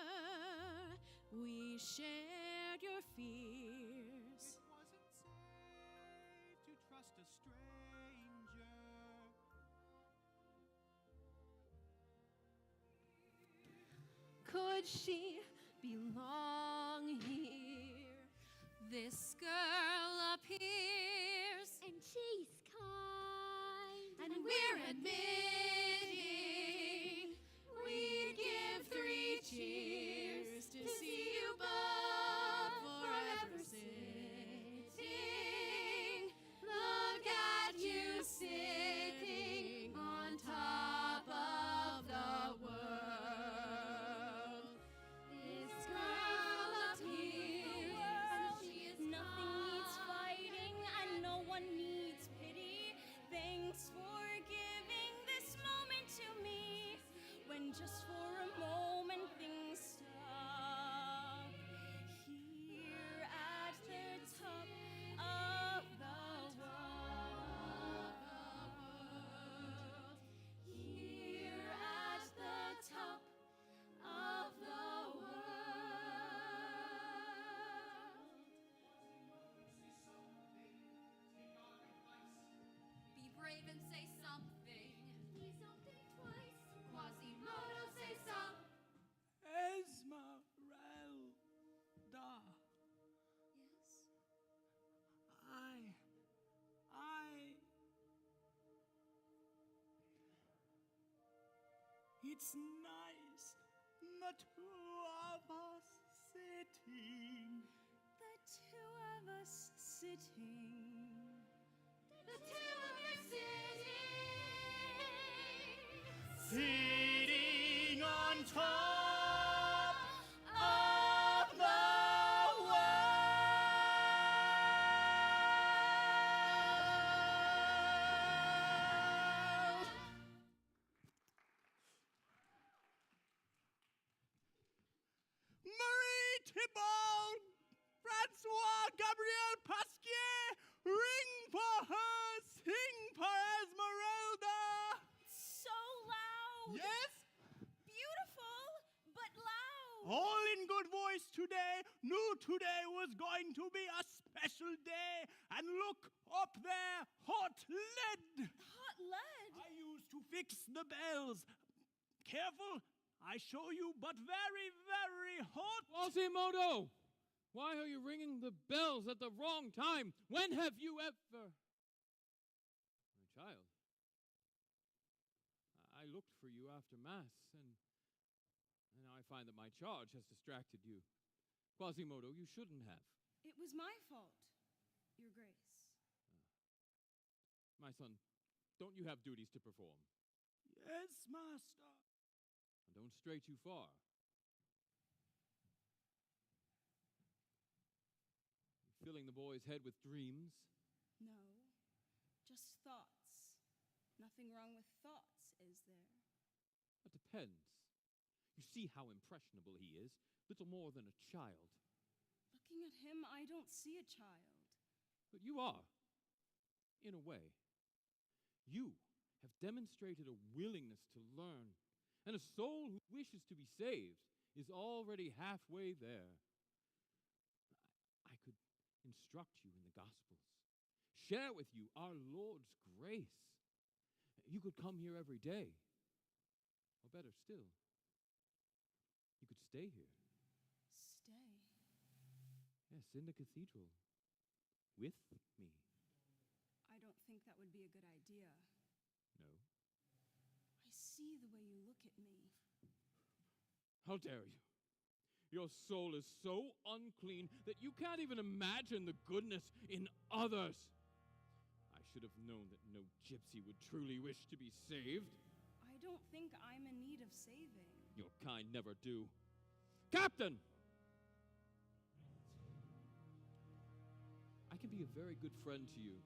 we shared your fears. It wasn't safe to trust a stranger. Could she belong here? This girl appears, And she's kind. and we're admitting we'd give 3 cheers to see you both forever sitting. Look at you sitting on top of the world. This girl appears, she is Nothing needs fighting and no one needs pity. Thanks for giving this It's nice, the two of us sitting. The two of us sitting. The two of us sitting. Sitting on top of the world. Marie Thibault, Francois Gabriel Pasquier, ring for her, sing for Esmeralda. So loud. Yes? Beautiful, but loud. All in good voice today. Knew today was going to be a special day. And look up there, hot lead. Hot lead. I used to fix the bells. Careful, I show you, but very, very hot. Quasimodo! Why are you ringing the bells at the wrong time? When have you ever... My child, I looked for you after Mass, and now I find that my charge has distracted you. Quasimodo, you shouldn't have. It was my fault, Your Grace. My son, don't you have duties to perform? Yes, master. Don't stray too far. You filling the boy's head with dreams? No, just thoughts. Nothing wrong with thoughts, is there? That depends. You see how impressionable he is, little more than a child. Looking at him, I don't see a child. But you are, in a way. You have demonstrated a willingness to learn, and a soul who wishes to be saved is already halfway there. I could instruct you in the Gospels, share with you our Lord's grace. You could come here every day. Or better still, you could stay here. Stay. Yes, in the cathedral. With me. I don't think that would be a good idea. No. I see the way you look at me. How dare you? Your soul is so unclean that you can't even imagine the goodness in others. I should have known that no gypsy would truly wish to be saved. I don't think I'm in need of saving. Your kind never do. Captain! I can be a very good friend to you,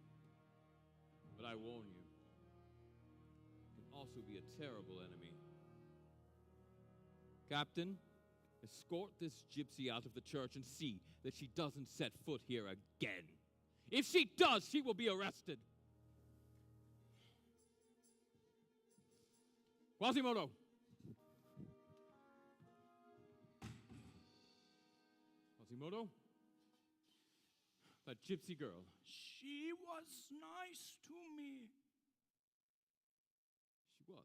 but I warn you, I can also be a terrible enemy. Captain, escort this gypsy out of the church and see that she doesn't set foot here again. If she does, she will be arrested. Quasimodo! Quasimodo? That gypsy girl. She was nice to me. She was.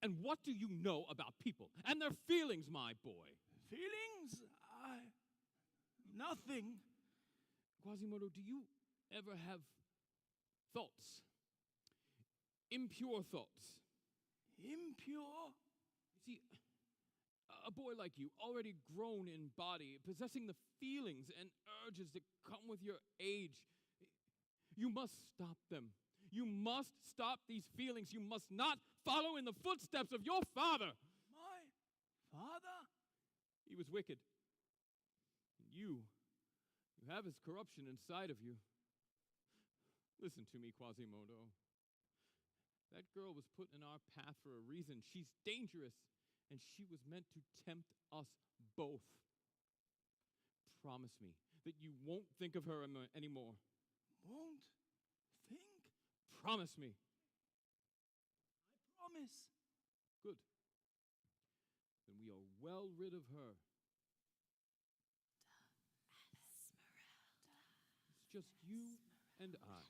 And what do you know about people and their feelings, my boy? Feelings? Nothing. Quasimodo, do you ever have thoughts? Impure thoughts? Impure? You see, a boy like you, already grown in body, possessing the feelings and urges that come with your age, you must stop them. You must stop these feelings. You must not follow in the footsteps of your father. My father? He was wicked. And you have his corruption inside of you. Listen to me, Quasimodo. That girl was put in our path for a reason. She's dangerous, and she was meant to tempt us both. Promise me that you won't think of her anymore. Won't think? Promise me. I promise. Good. Then we are well rid of her. It's just you and I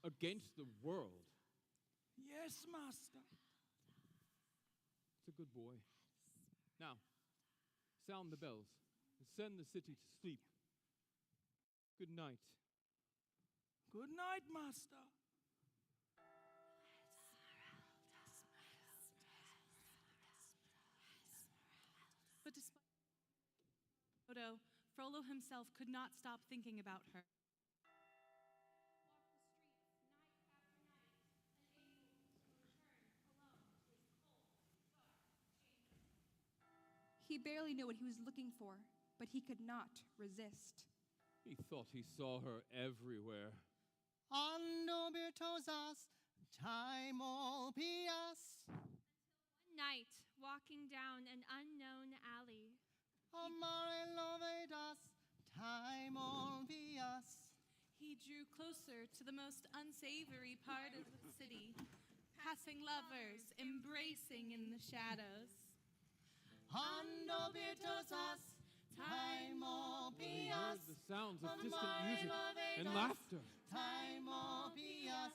against the world. Yes, master. It's a good boy. Now, sound the bells and send the city to sleep. Good night. Good night, master. Quasimodo, Frollo himself could not stop thinking about her. He barely knew what he was looking for, but he could not resist. He thought he saw her everywhere. Ando virtuosas, time pias. One night, walking down an unknown alley, Amare lovedas, time pias. He drew closer to the most unsavory part of the city, passing lovers, embracing in the shadows. Ando virtuosas, time He pias. heard the sounds of distant music and laughter. Time pias.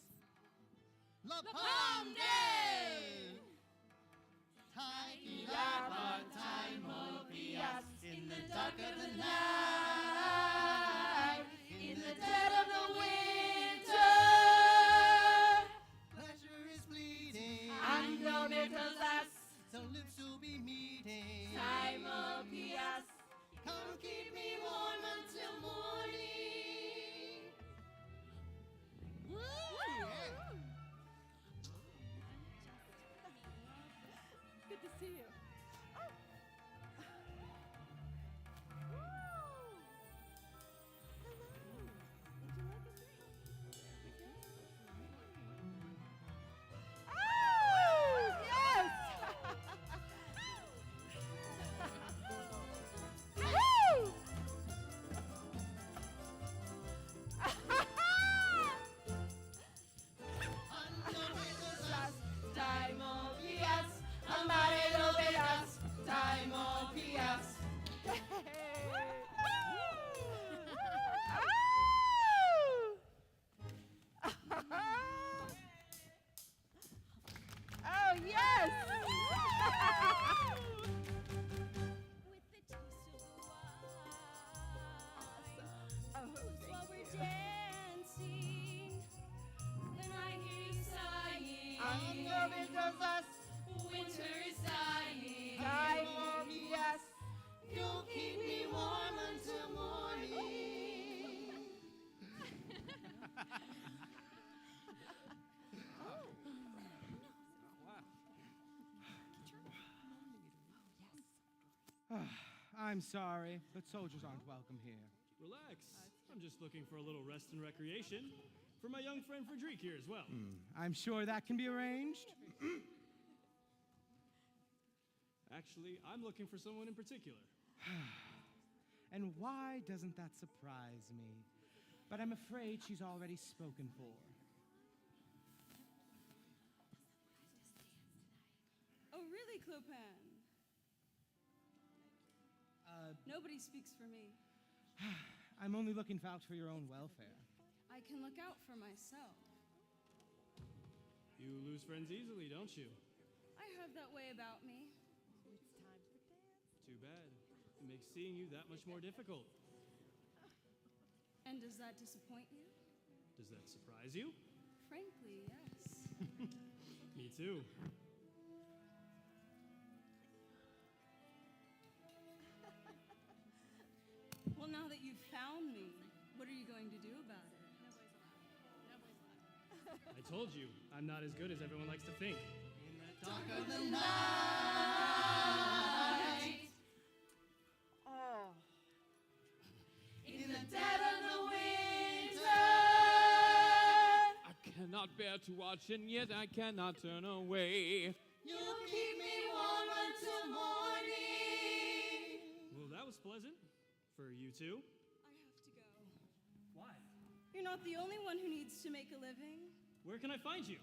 La Palmde! Time pias. In the dark of the night, in the dead of the winter, pleasure is bleeding. Ando virtuosas, the lips will be meeting. time pias. Come keep me warm until morning. Good to see you. Oh, yes! While we're dancing, then I hear you sighing. Ando virtuosas, Winter is dying. time pias. You'll keep me warm until morning. I'm sorry, but soldiers aren't welcome here. Relax. I'm just looking for a little rest and recreation for my young friend Frederic here as well. I'm sure that can be arranged. Actually, I'm looking for someone in particular. And why doesn't that surprise me? But I'm afraid she's already spoken for. Oh, really, Clopin? Nobody speaks for me. I'm only looking out for your own welfare. I can look out for myself. You lose friends easily, don't you? I have that way about me. Too bad. It makes seeing you that much more difficult. And does that disappoint you? Does that surprise you? Frankly, yes. Me too. Well, now that you've found me, what are you going to do about it? I told you, I'm not as good as everyone likes to think. In the dark of the night. Oh. In the dead of the winter. I cannot bear to watch, and yet I cannot turn away. You'll keep me warm until morning. Well, that was pleasant. For you too? I have to go. Why? You're not the only one who needs to make a living. Where can I find you?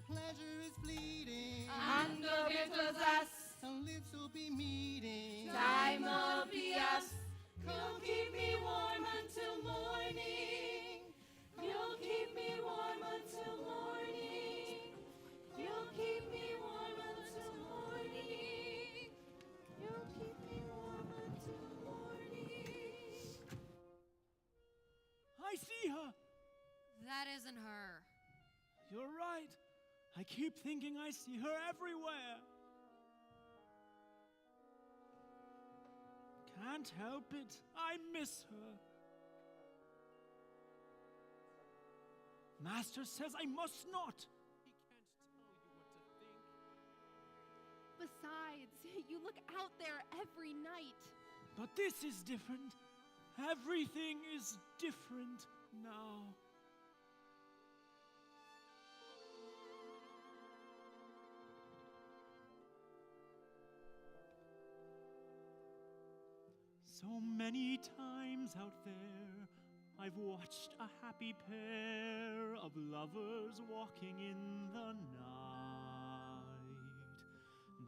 Pleasure is bleeding. Ando virtuosas, Some lips will be meeting. time pias. You'll keep me warm until morning. You'll keep me warm until morning. You'll keep isn't her. You're right. I keep thinking I see her everywhere. Can't help it. I miss her. Master says I must not. Besides, you look out there every night. But this is different. Everything is different now. So many times out there, I've watched a happy pair of lovers walking in the night.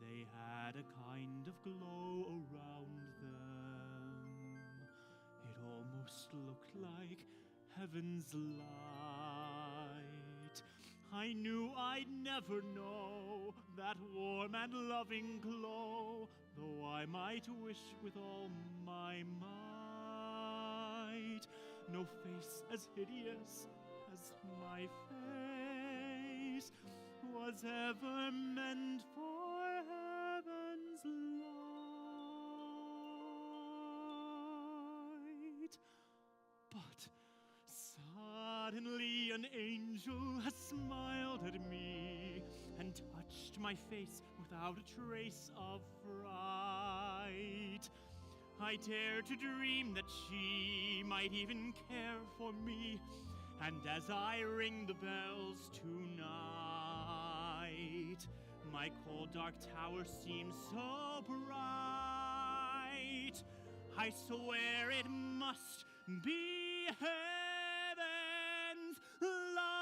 They had a kind of glow around them. It almost looked like heaven's light. I knew I'd never know that warm and loving glow, though I might wish with all my might. No face as hideous as my face was ever meant for heaven's light. But suddenly an angel has smiled at me and touched my face without a trace of fright. I dare to dream that she might even care for me, and as I ring the bells tonight, my cold dark tower seems so bright. I swear it must be heaven's light.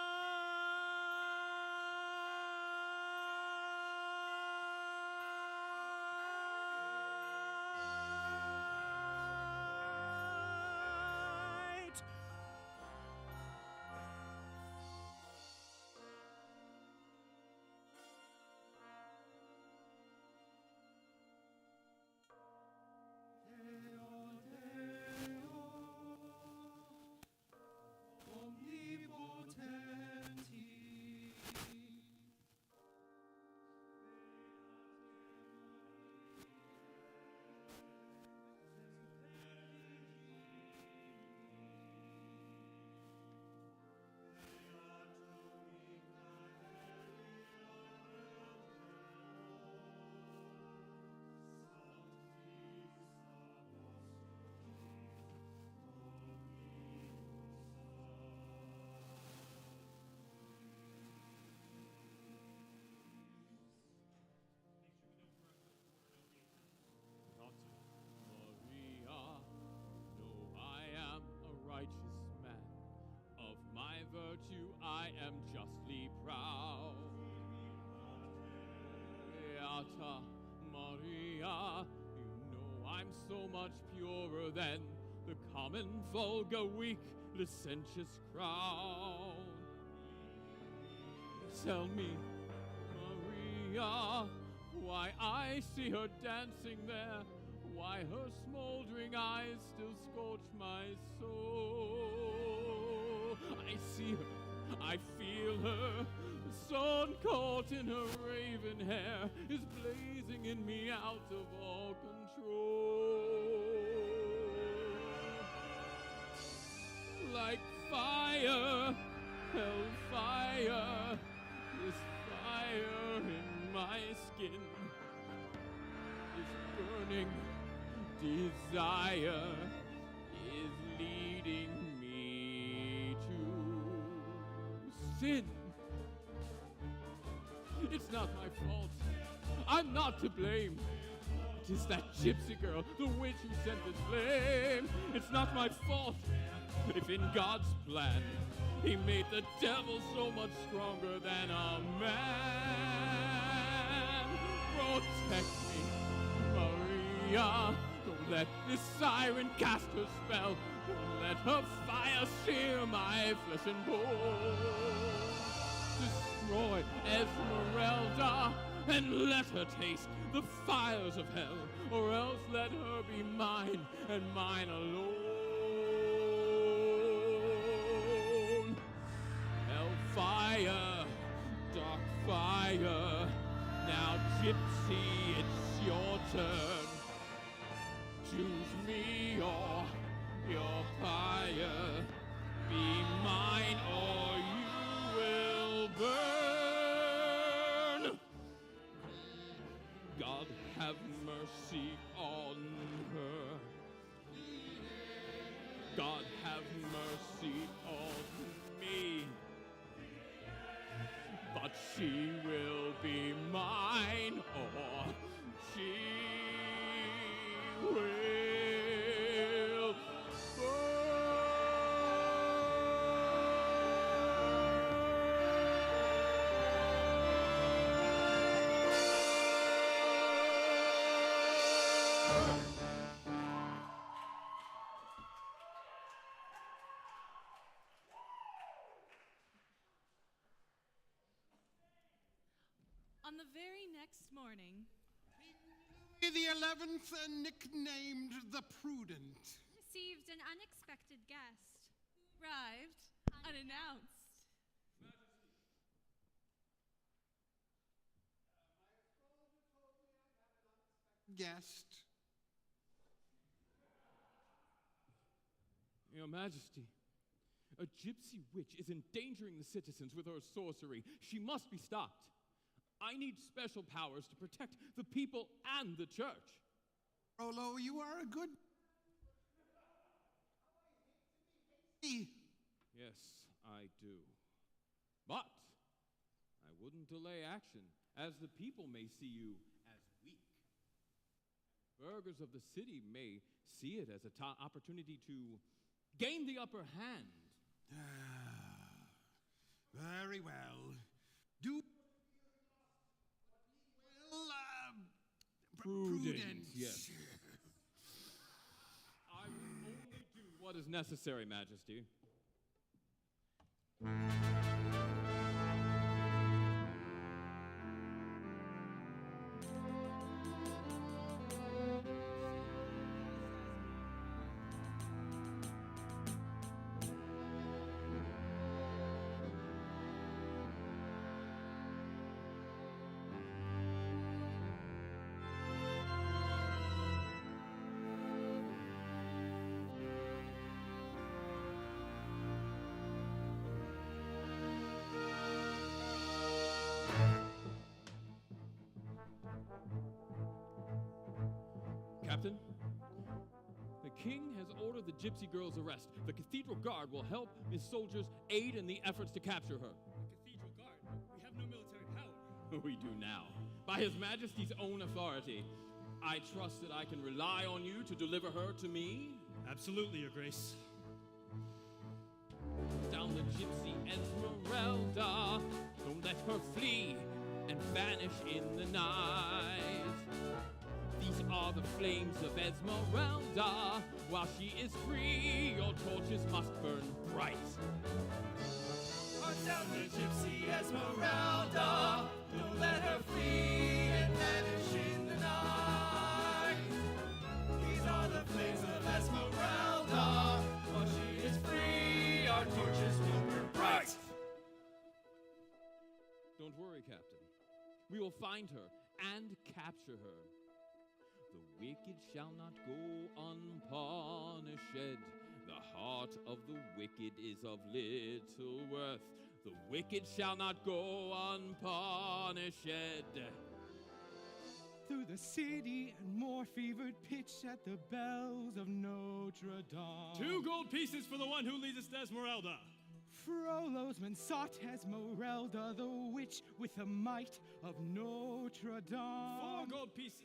Maria, no, I am a righteous man. Of my virtue I am justly proud. Beata Maria, you know I'm so much purer than the common, vulgar, weak, licentious crowd. Tell me, Maria, why I see her dancing there, why her smoldering eyes still scorch my soul. I see her, I feel her, the sun caught in her raven hair is blazing in me out of all control. Like fire, hellfire, this fire in my skin, this burning desire is leading me to sin. It's not my fault. I'm not to blame. It is that gypsy girl, the witch who sent this flame. It's not my fault. If in God's plan he made the devil so much stronger than a man. Protect me, Maria. Don't let this siren cast her spell. Don't let her fire sear my flesh and bone. Destroy Esmeralda and let her taste the fires of hell, or else let her be mine and mine alone. Gypsy, it's your turn. Choose me or your pyre. Be mine or you will burn. God have mercy on her. God have mercy on me. But she will be mine, or she will On the very next morning, Louis the 11th, nicknamed the Prudent, received an unexpected guest. arrived unannounced. guest. Your Majesty, a gypsy witch is endangering the citizens with her sorcery. She must be stopped. I need special powers to protect the people and the church. Frollo, you are a good... Yes, I do. But I wouldn't delay action, as the people may see you as weak. Burghers of the city may see it as an opportunity to gain the upper hand. Very well. Do well, Prudent, yes. I will only do what is necessary, Majesty. Captain, the king has ordered the gypsy girl's arrest. The cathedral guard will help his soldiers aid in the efforts to capture her. Cathedral Guard? We have no military power. We do now. By His Majesty's own authority. I trust that I can rely on you to deliver her to me? Absolutely, Your Grace. Down the gypsy Esmeralda, don't let her flee and vanish in the night. These are the flames of Esmeralda. While she is free, your torches must burn bright. Hunt down the gypsy Esmeralda. Don't let her flee and vanish in the night. These are the flames of Esmeralda. While she is free, our torches will burn bright. Don't worry, Captain. We will find her and capture her. The wicked shall not go unpunished. The heart of the wicked is of little worth. The wicked shall not go unpunished. Through the city and more fevered pitch at the bells of Notre Dame. 2 gold pieces for the one who leads us to Esmeralda. Frollo's men sought Esmeralda, the witch with the might of Notre Dame. 4 gold pieces.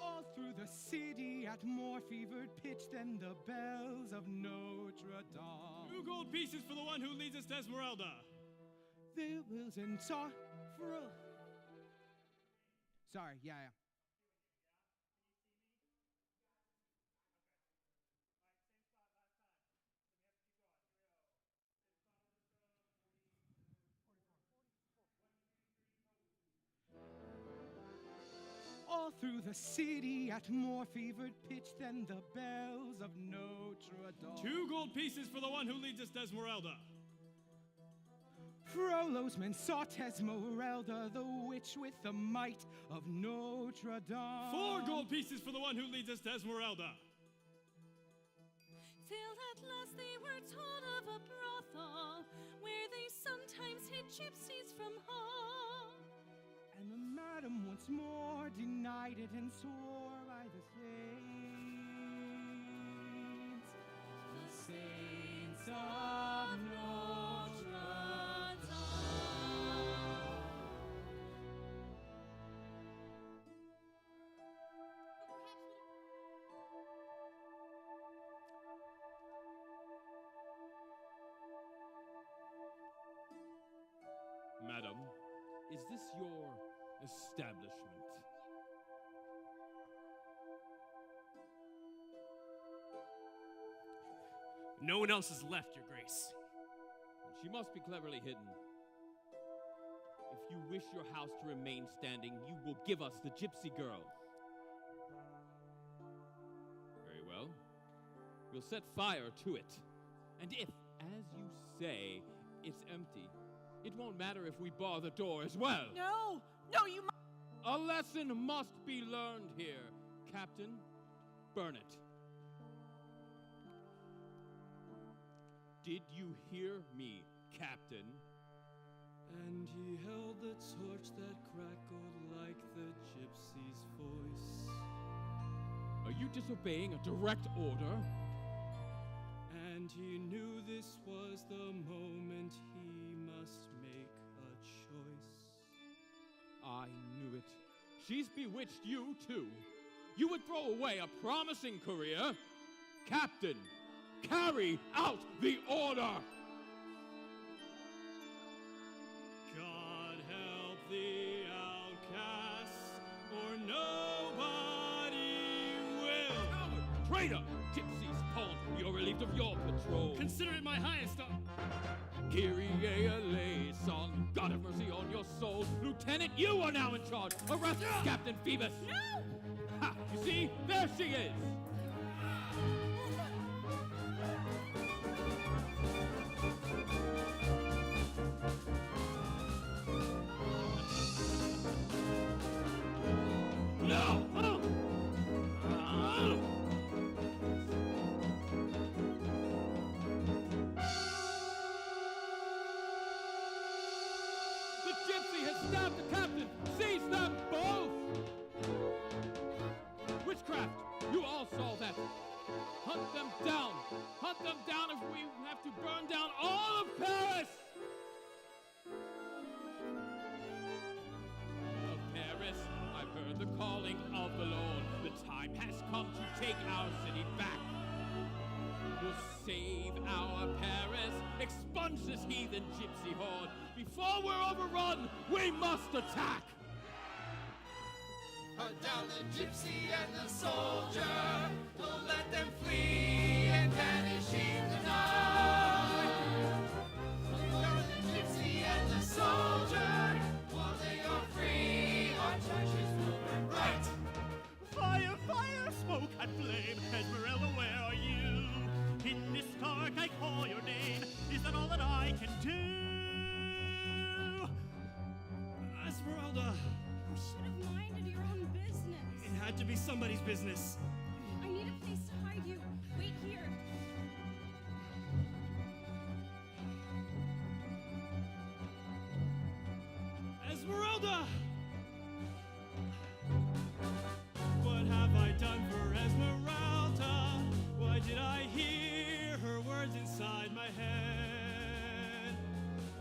All through the city at more fevered pitch than the bells of Notre Dame. 2 gold pieces for the one who leads us to Esmeralda. The wills and Sorry, yeah. all through the city at more fevered pitch than the bells of Notre Dame. 2 gold pieces for the one who leads us to Esmeralda. Frollo's men sought Esmeralda, the witch with the might of Notre Dame. 4 gold pieces for the one who leads us to Esmeralda. Till at last they were told of a brothel where they sometimes hid gypsies from home. And the madam once more denied it and swore by the saints of Notre Dame. Madam, is this your establishment? No one else has left, Your Grace. She must be cleverly hidden. If you wish your house to remain standing, you will give us the gypsy girl. Very well. We'll set fire to it. And if, as you say, it's empty, it won't matter if we bar the door as well. No! No, you must. A lesson must be learned here. Captain, burn it. Did you hear me, Captain? And he held the torch that crackled like the gypsy's voice. Are you disobeying a direct order? And he knew this was the moment he must make a choice. I knew it. She's bewitched you, too. You would throw away a promising career? Captain, carry out the order! God help the outcasts, or nobody will. Coward! Traitor! Gypsies pawned, you're relieved of your patrol. Consider it my highest Kyrie eleison, God have mercy on your soul. Lieutenant, you are now in charge. Arrest Captain Phoebus. No! Ha! You see? There she is! No! The gypsy has stabbed the captain! Seize them both! Witchcraft! You all saw that! Hunt them down! Hunt them down if we have to burn down all of Paris! Of Paris, I've heard the calling of the Lord. The time has come to take our city back. We'll save our Paris, expunge this heathen gypsy horde. Before we're overrun, we must attack! Hunt down the gypsy and the soldier. Don't let them flee and vanish in the night. Hunt down the gypsy and the soldier. While they are free, our churches will burn bright. Fire, fire, smoke and flame. Esmeralda, where are you? In this dark I call your name. Is that all that I can do? Esmeralda! You should have minded your own business. It had to be somebody's business. I need a place to hide you. Wait here. Esmeralda! What have I done for Esmeralda? Why did I hear her words inside my head?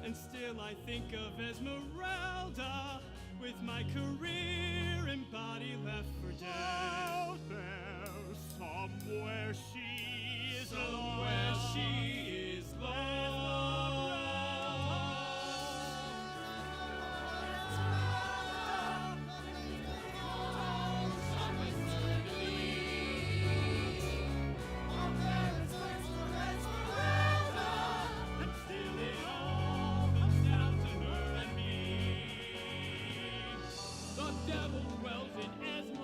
And still I think of Esmeralda with my career and body left for dead. Out there, somewhere she is Somewhere lost. she is lost. And still it all comes down to her and me. The devil dwells in Esmeralda.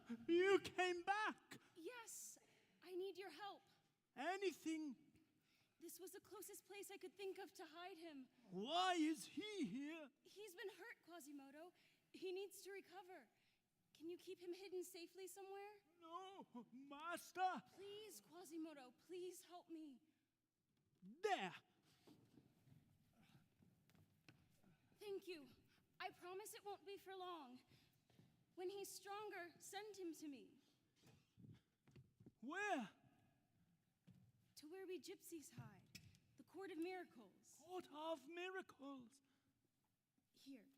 You came back! Yes, I need your help. Anything? This was the closest place I could think of to hide him. Why is he here? He's been hurt, Quasimodo. He needs to recover. Can you keep him hidden safely somewhere? No, Master! Please, Quasimodo, please help me. There! Thank you. I promise it won't be for long. When he's stronger, send him to me. Where? To where we gypsies hide. The Court of Miracles. Court of Miracles? Here.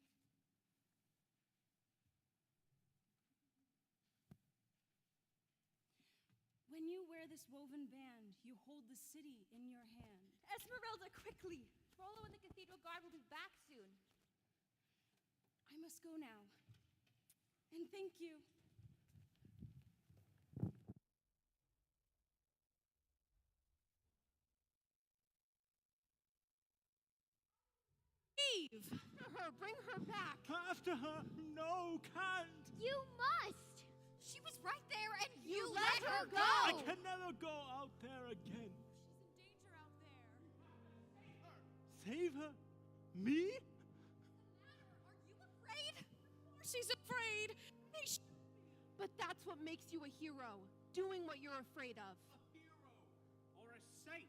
When you wear this woven band, you hold the city in your hand. Esmeralda, quickly! Frollo and the cathedral guard will be back soon. I must go now. And thank you. Eve! After her! Bring her back! After her! No, can't! You must! She was right there and you let her go! I can never go out there again. She's in danger out there. Save her? Me? Are you afraid? She's afraid. But that's what makes you a hero. Doing what you're afraid of. A hero or a saint?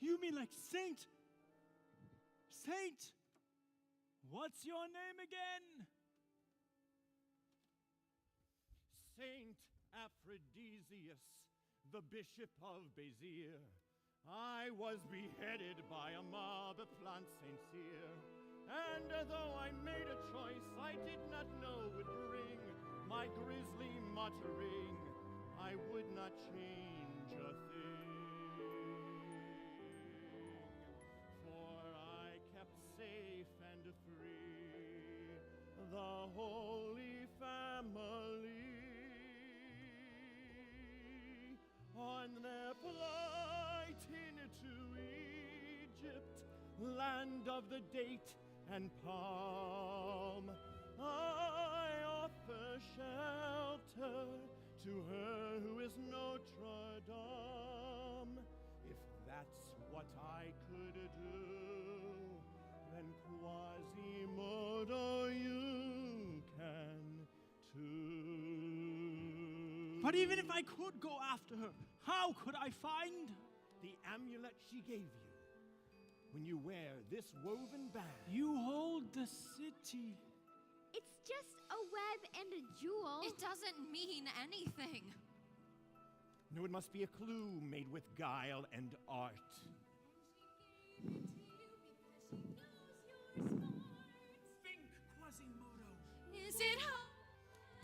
You mean like Saint? Saint? What's your name again? Saint Aphrodisias, the Bishop of Béziers. I was beheaded by a mob of plant sincere, and though I made a choice I did not know would bring my grisly muttering, I would not change a thing, for I kept safe and free the Holy Family on their flight into Egypt, land of the date and palm. I offer shelter to her who is Notre Dame. If that's what I could do, then Quasimodo, you can too. But even if I could go after her, how could I find the amulet she gave you? When you wear this woven band, you hold the city. It's just a web and a jewel. It doesn't mean anything. No, it must be a clue made with guile and art. Think, Quasimodo. Is it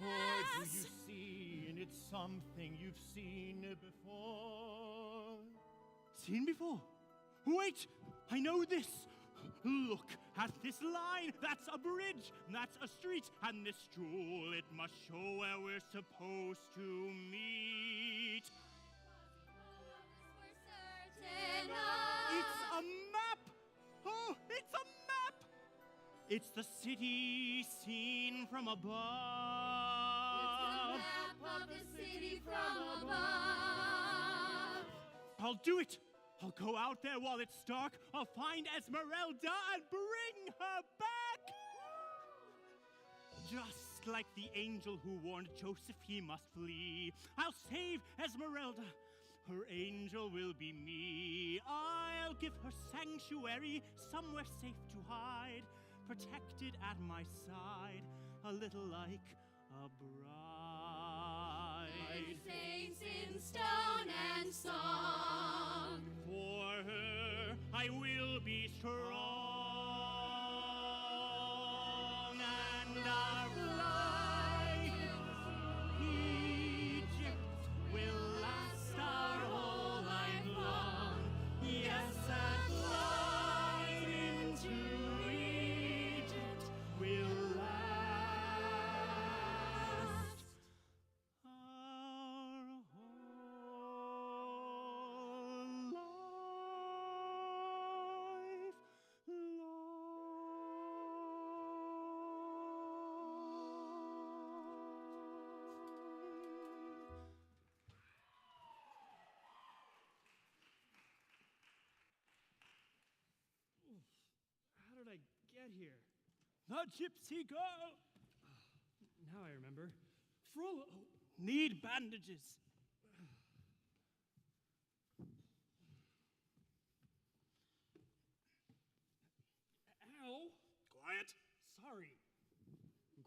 Or do you see in it something you've seen before? Seen before? Wait, I know this. Look at this line. That's a bridge. That's a street. And this jewel, it must show where we're supposed to meet. It's a map. Oh, it's a map. It's the city seen from above. It's the map of the city from above. I'll do it. I'll go out there while it's dark. I'll find Esmeralda and bring her back. Just like the angel who warned Joseph he must flee. I'll save Esmeralda. Her angel will be me. I'll give her sanctuary, somewhere safe to hide, protected at my side, a little like a bride. Saints in stone and song. For her I will be strong, and our flight to Egypt will last our whole life long. Yes, that flight into Egypt will last our whole life long. get here? The gypsy girl. Now I remember. Frollo. Need bandages. Ow. Quiet. Sorry.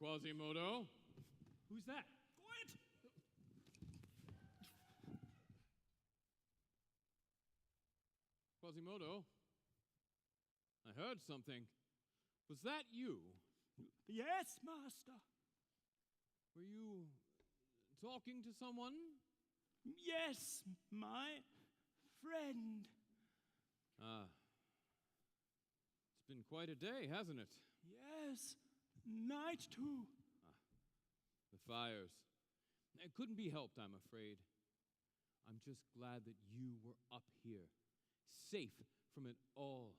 Quasimodo? Who's that? Quiet. Quasimodo? I heard something. Was that you? Yes, master. Were you talking to someone? Yes, my friend. Ah. It's been quite a day, hasn't it? Yes, night too. The fires. It couldn't be helped, I'm afraid. I'm just glad that you were up here, safe from it all.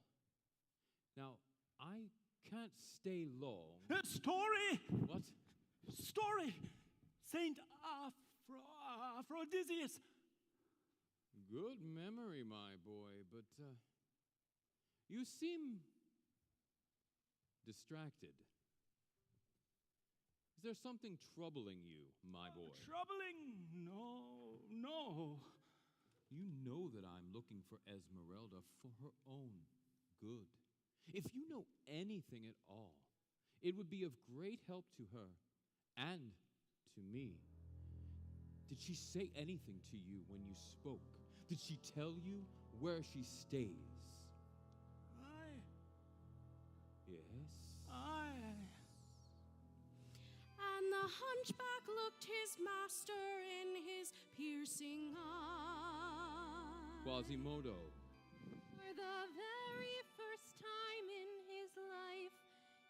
Now, I can't stay long. Story! What? Story! Saint Aphrodisias. Good memory, my boy, but you seem distracted. Is there something troubling you, my boy? Troubling? No. You know that I'm looking for Esmeralda for her own good. If you know anything at all, it would be of great help to her and to me. Did she say anything to you when you spoke? Did she tell you where she stays? Yes? And the hunchback looked his master in his piercing eye. Quasimodo. For the very first time in his life,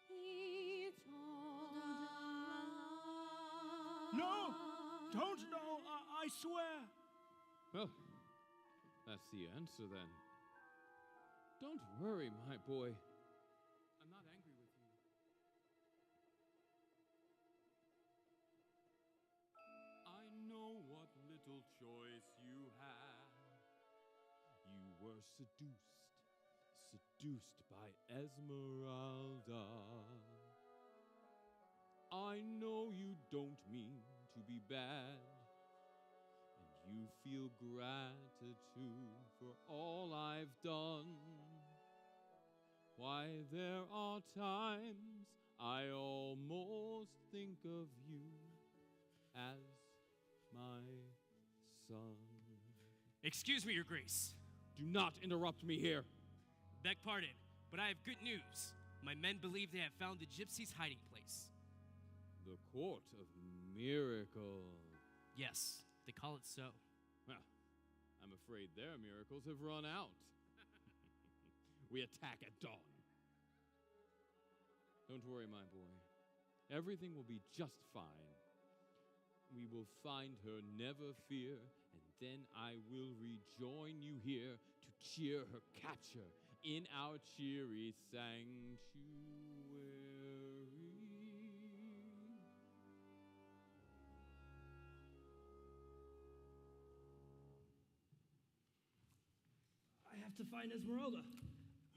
he told us. No! Don't know, I swear. Well, that's the answer then. Don't worry, my boy. I'm not angry with you. I know what little choice you had. You were seduced by Esmeralda. I know you don't mean to be bad, and you feel gratitude for all I've done. Why, there are times I almost think of you as my son. Excuse me, Your Grace. Do not interrupt me here. Beg pardon, but I have good news. My men believe they have found the gypsy's hiding place. The Court of Miracles. Yes, they call it so. Well, I'm afraid their miracles have run out. We attack at dawn. Don't worry, my boy. Everything will be just fine. We will find her, never fear, and then I will rejoin you here to cheer her capture in our cheery sanctuary. I have to find Esmeralda.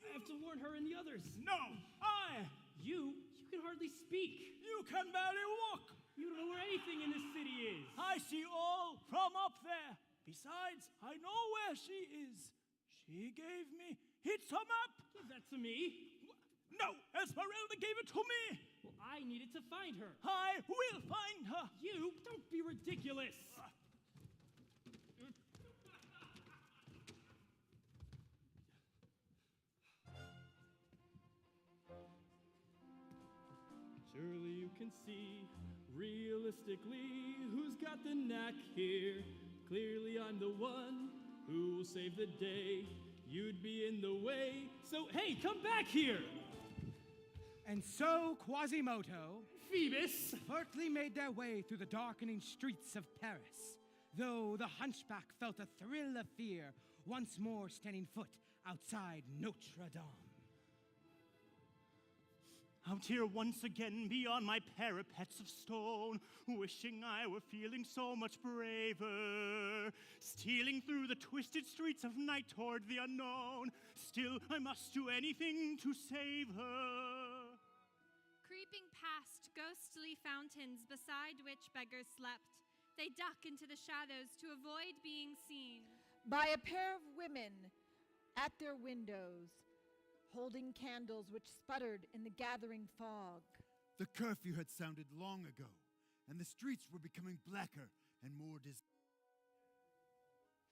I have to warn her and the others. No, I! You can hardly speak. You can barely walk. You don't know where anything in this city is. I see all from up there. Besides, I know where she is. She gave me. It's a map. Give that to me. No, Esmeralda gave it to me. Well, I needed to find her. I will find her. You don't be ridiculous. Surely you can see, realistically, who's got the knack here. Clearly I'm the one who will save the day. You'd be in the way, so hey, come back here! And so Quasimodo, Phoebus, alertly made their way through the darkening streets of Paris, though the hunchback felt a thrill of fear once more standing foot outside Notre Dame. Out here once again beyond my parapets of stone, wishing I were feeling so much braver. Stealing through the twisted streets of night toward the unknown. Still, I must do anything to save her. Creeping past ghostly fountains beside which beggars slept, they duck into the shadows to avoid being seen. By a pair of women at their windows, holding candles which sputtered in the gathering fog. The curfew had sounded long ago, and the streets were becoming blacker and more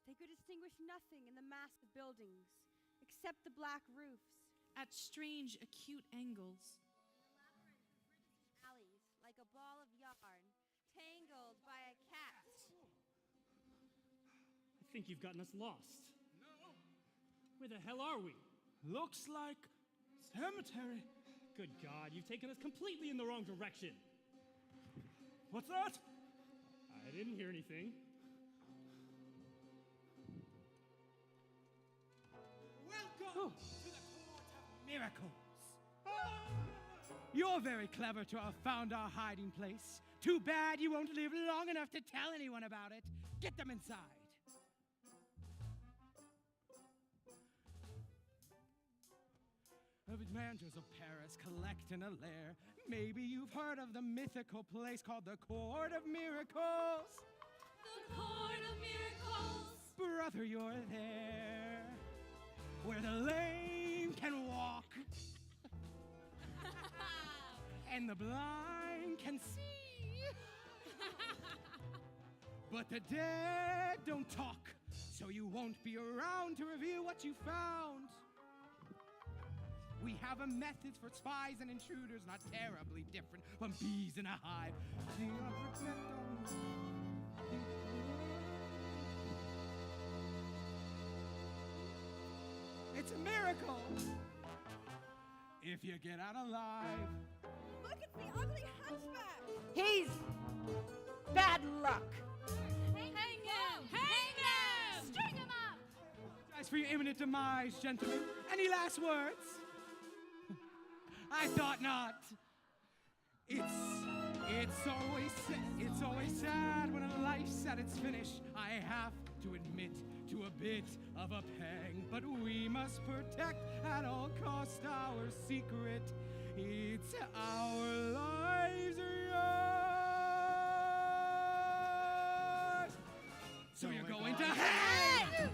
They could distinguish nothing in the mass of buildings, except the black roofs. At strange, acute angles. Alleys, like a ball of yarn, tangled by a cat. I think you've gotten us lost. No! Where the hell are we? Looks like cemetery. Good God, you've taken us completely in the wrong direction. What's that? I didn't hear anything. Welcome to the Court of Miracles. You're very clever to have found our hiding place. Too bad you won't live long enough to tell anyone about it. Get them inside. Adventures of Paris collect in a lair. Maybe you've heard of the mythical place called the Court of Miracles. The Court of Miracles. Brother, you're there, where the lame can walk, and the blind can see. But the dead don't talk, so you won't be around to reveal what you found. We have a method for spies and intruders, not terribly different from bees in a hive. It's a miracle if you get out alive. Look at the ugly hunchback! He's bad luck. Hang him! Hang him! String him up! Apologize for your imminent demise, gentlemen. Any last words? I thought not. It's always sad when a life's at its finish. I have to admit to a bit of a pang, but we must protect at all cost our secret. It's our lives are yours. So you're going to hang!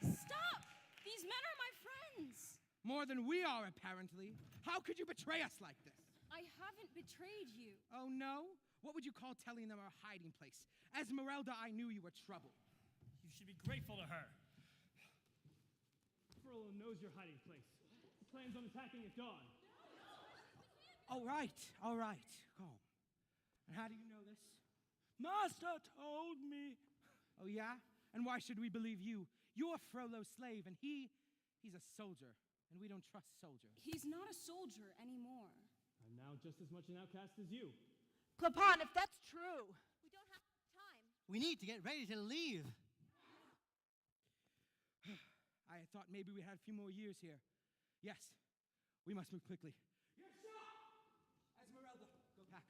Stop! These men are my friends. More than we are, apparently. How could you betray us like this? I haven't betrayed you. Oh, no? What would you call telling them our hiding place? Esmeralda, I knew you were trouble. You should be grateful to her. Frollo knows your hiding place. He plans on attacking at dawn. All right. Calm. And how do you know this? Master told me. Oh, yeah? And why should we believe you? You're Frollo's slave, and he's a soldier, and we don't trust soldiers. He's not a soldier anymore. I'm now just as much an outcast as you. Clapan, if that's true. We don't have time. We need to get ready to leave. I thought maybe we had a few more years here. Yes, we must move quickly. Yes, sir! Esmeralda, go pack.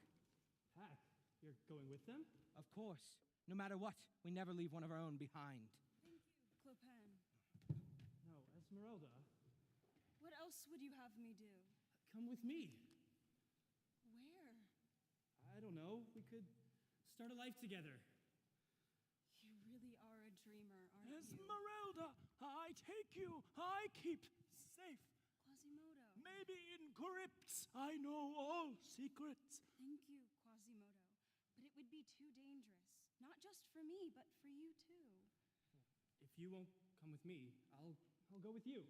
Pack? You're going with them? Of course. No matter what, we never leave one of our own behind. Thank you, Clopin. No, Esmeralda. What else would you have me do? Come with me. Where? I don't know. We could start a life together. You really are a dreamer, aren't you? Esmeralda, I take you. I keep safe. Quasimodo. Maybe in crypts I know all secrets. Thank you, Quasimodo. But it would be too dangerous. Not just for me, but for you too. If you won't come with me, I'll go with you.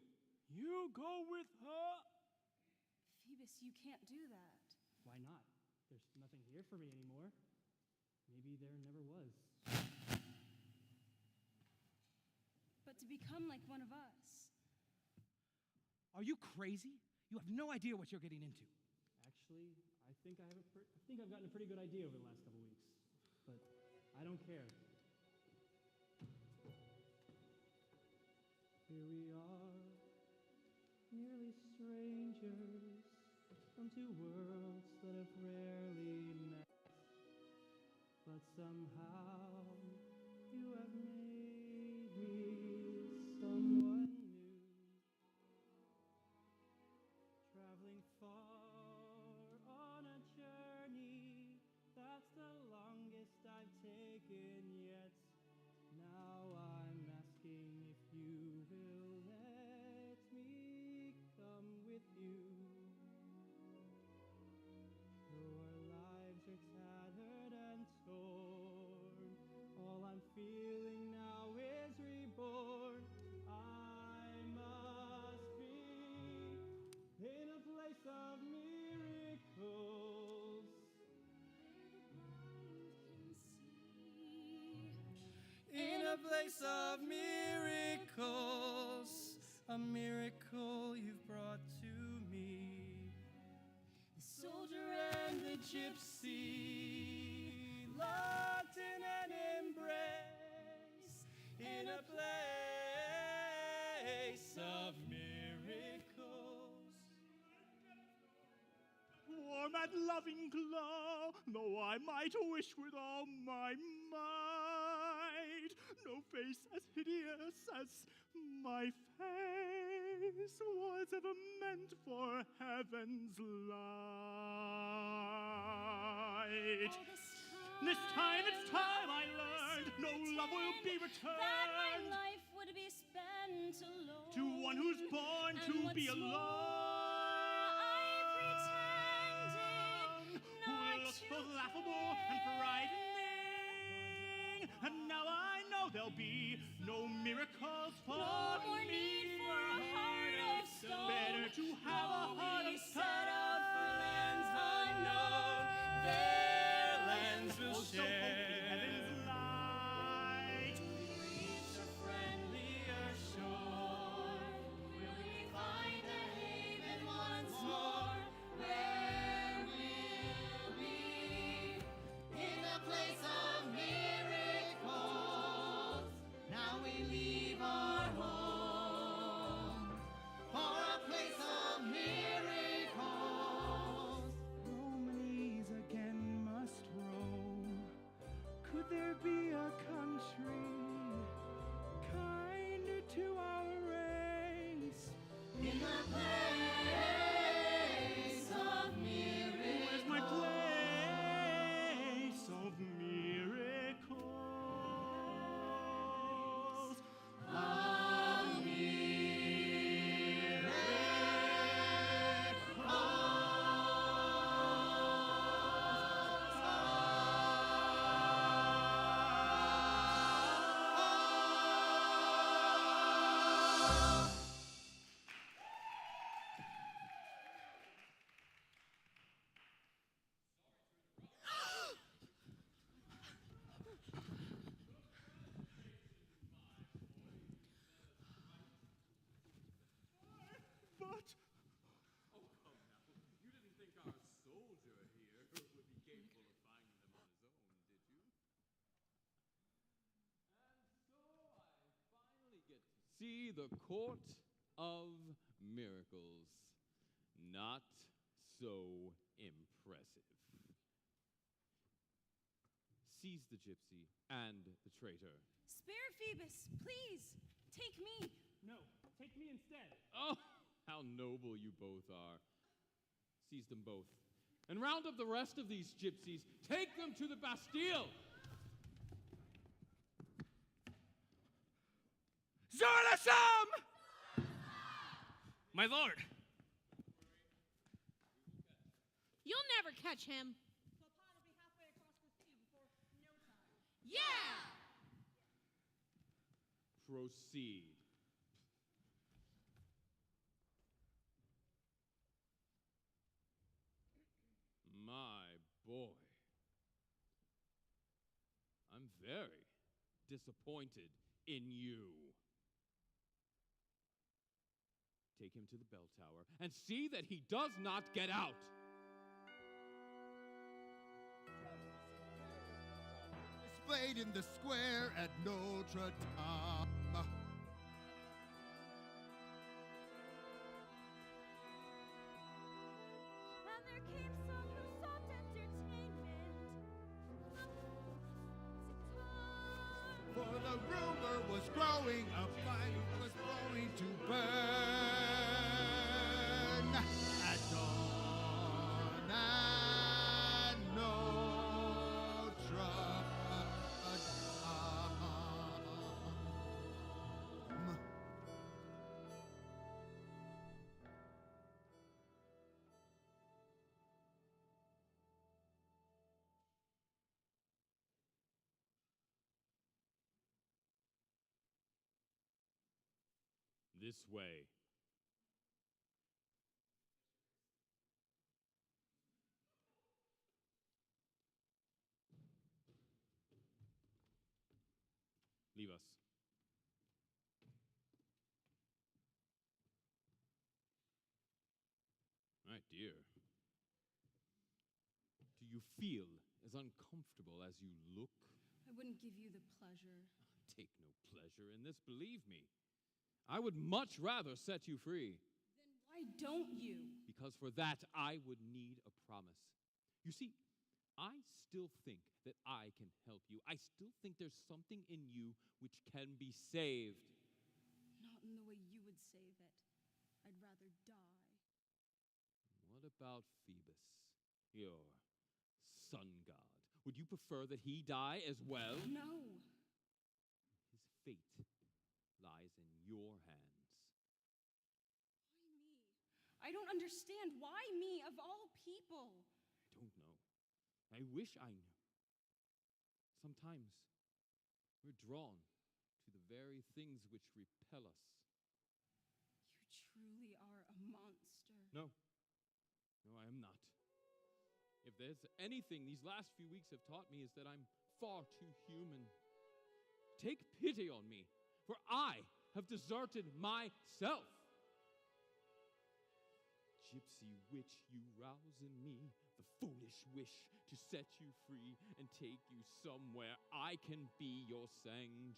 You go with her? Phoebus, you can't do that. Why not? There's nothing here for me anymore. Maybe there never was. But to become like one of us. Are you crazy? You have no idea what you're getting into. Actually, I think I've gotten a pretty good idea over the last couple weeks. But I don't care. Here we are, near strangers from two worlds that have rarely met. But somehow you have made me someone new. Traveling far on a journey, that's the longest I've taken yet. Now I'm asking if you will let me come with you. Though our lives are tattered and torn, all I'm feeling now is reborn. I must be in a place of miracles. In a place of miracles, a miracle you've brought to me. The soldier and the gypsy, locked in an embrace, in a place of miracles. Warm and loving glow, though I might wish with all my might, no face as hideous as my face was ever meant for heaven's light. This time I learned no love will be returned. That my life would be spent alone. To one who's born And to be what's alone. I pretended Who not looks to both laughable and frightening. And now I know there'll be no miracles for No more me. need for a heart of stone. Better to have a heart of We stone. set out for lands unknown. Their lands will So share. heaven's light. Reach a friendlier shore. Will we find a haven once more? Where we'll be in a place of miracles. Now we leave our home for a place of miracles. Romanies again must roam. Could there be a country kinder to our race? In a place of miracles. Where's my place of miracles? But Oh, come now. You didn't think our soldier here would be capable of finding them on his own, did you? And so I finally get to see the Court of Miracles. Not so impressive. Seize the gypsy and the traitor. Spare Phoebus, please, take me. No, take me instead. Oh, how noble you both are. Seize them both. And round up the rest of these gypsies. Take them to the Bastille. Zorlasam! My lord! You'll never catch him. Yeah! Proceed. My boy. I'm very disappointed in you. Take him to the bell tower and see that he does not get out. Displayed in the square at Notre Dame. a rumor was growing, a fire was going to burn. At dawn and no trouble. This way. Leave us. My dear. Do you feel as uncomfortable as you look? I wouldn't give you the pleasure. Take no pleasure in this, believe me. I would much rather set you free. Then why don't you? Because for that, I would need a promise. You see, I still think that I can help you. I still think there's something in you which can be saved. Not in the way you would save it. I'd rather die. What about Phoebus, your sun god? Would you prefer that he die as well? No. His fate lies in your hands. Why me? I don't understand. Why me, of all people? I don't know. I wish I knew. Sometimes we're drawn to the very things which repel us. You truly are a monster. No. No, I am not. If there's anything these last few weeks have taught me is that I'm far too human. Take pity on me, for I have deserted myself. Gypsy witch, you rouse in me the foolish wish to set you free and take you somewhere I can be your sanctuary.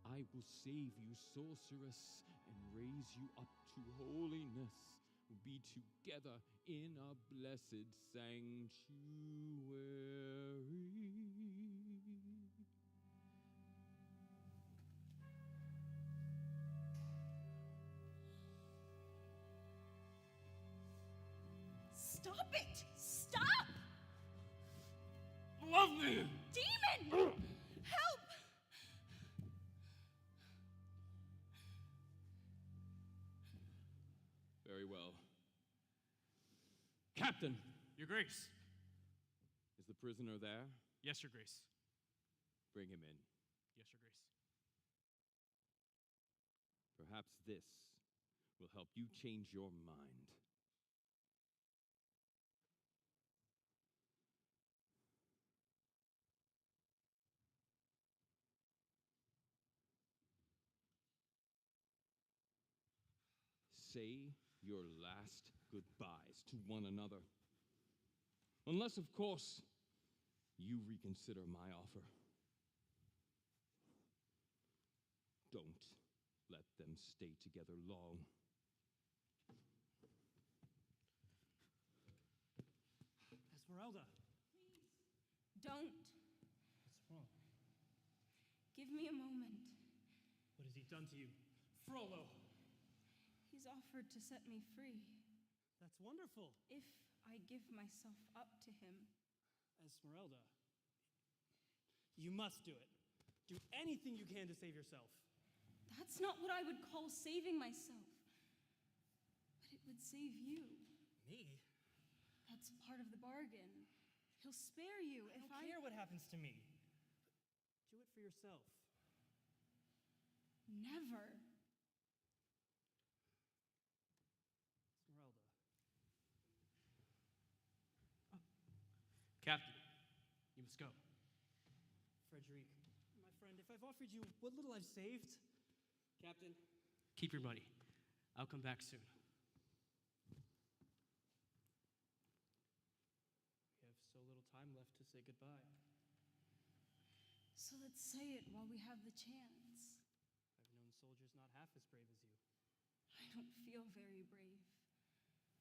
I will save you, sorceress, and raise you up to holiness. We'll be together in a blessed sanctuary. Stop it! Stop! Love me! Demon! Help! Very well. Captain! Your Grace. Is the prisoner there? Yes, Your Grace. Bring him in. Yes, Your Grace. Perhaps this will help you change your mind. Say your last goodbyes to one another. Unless, of course, you reconsider my offer. Don't let them stay together long. Esmeralda. Please, don't. What's wrong? Give me a moment. What has he done to you? Frollo! He's offered to set me free. That's wonderful. If I give myself up to him. Esmeralda, you must do it. Do anything you can to save yourself. That's not what I would call saving myself. But it would save you. Me? That's part of the bargain. He'll spare you I don't care what happens to me. Do it for yourself. Never. Esmeralda. Captain, you must go. Frederic, my friend, if I've offered you what little I've saved... Captain, keep your money. I'll come back soon. We have so little time left to say goodbye. So let's say it while we have the chance. I've known soldiers not half as brave as you. I don't feel very brave.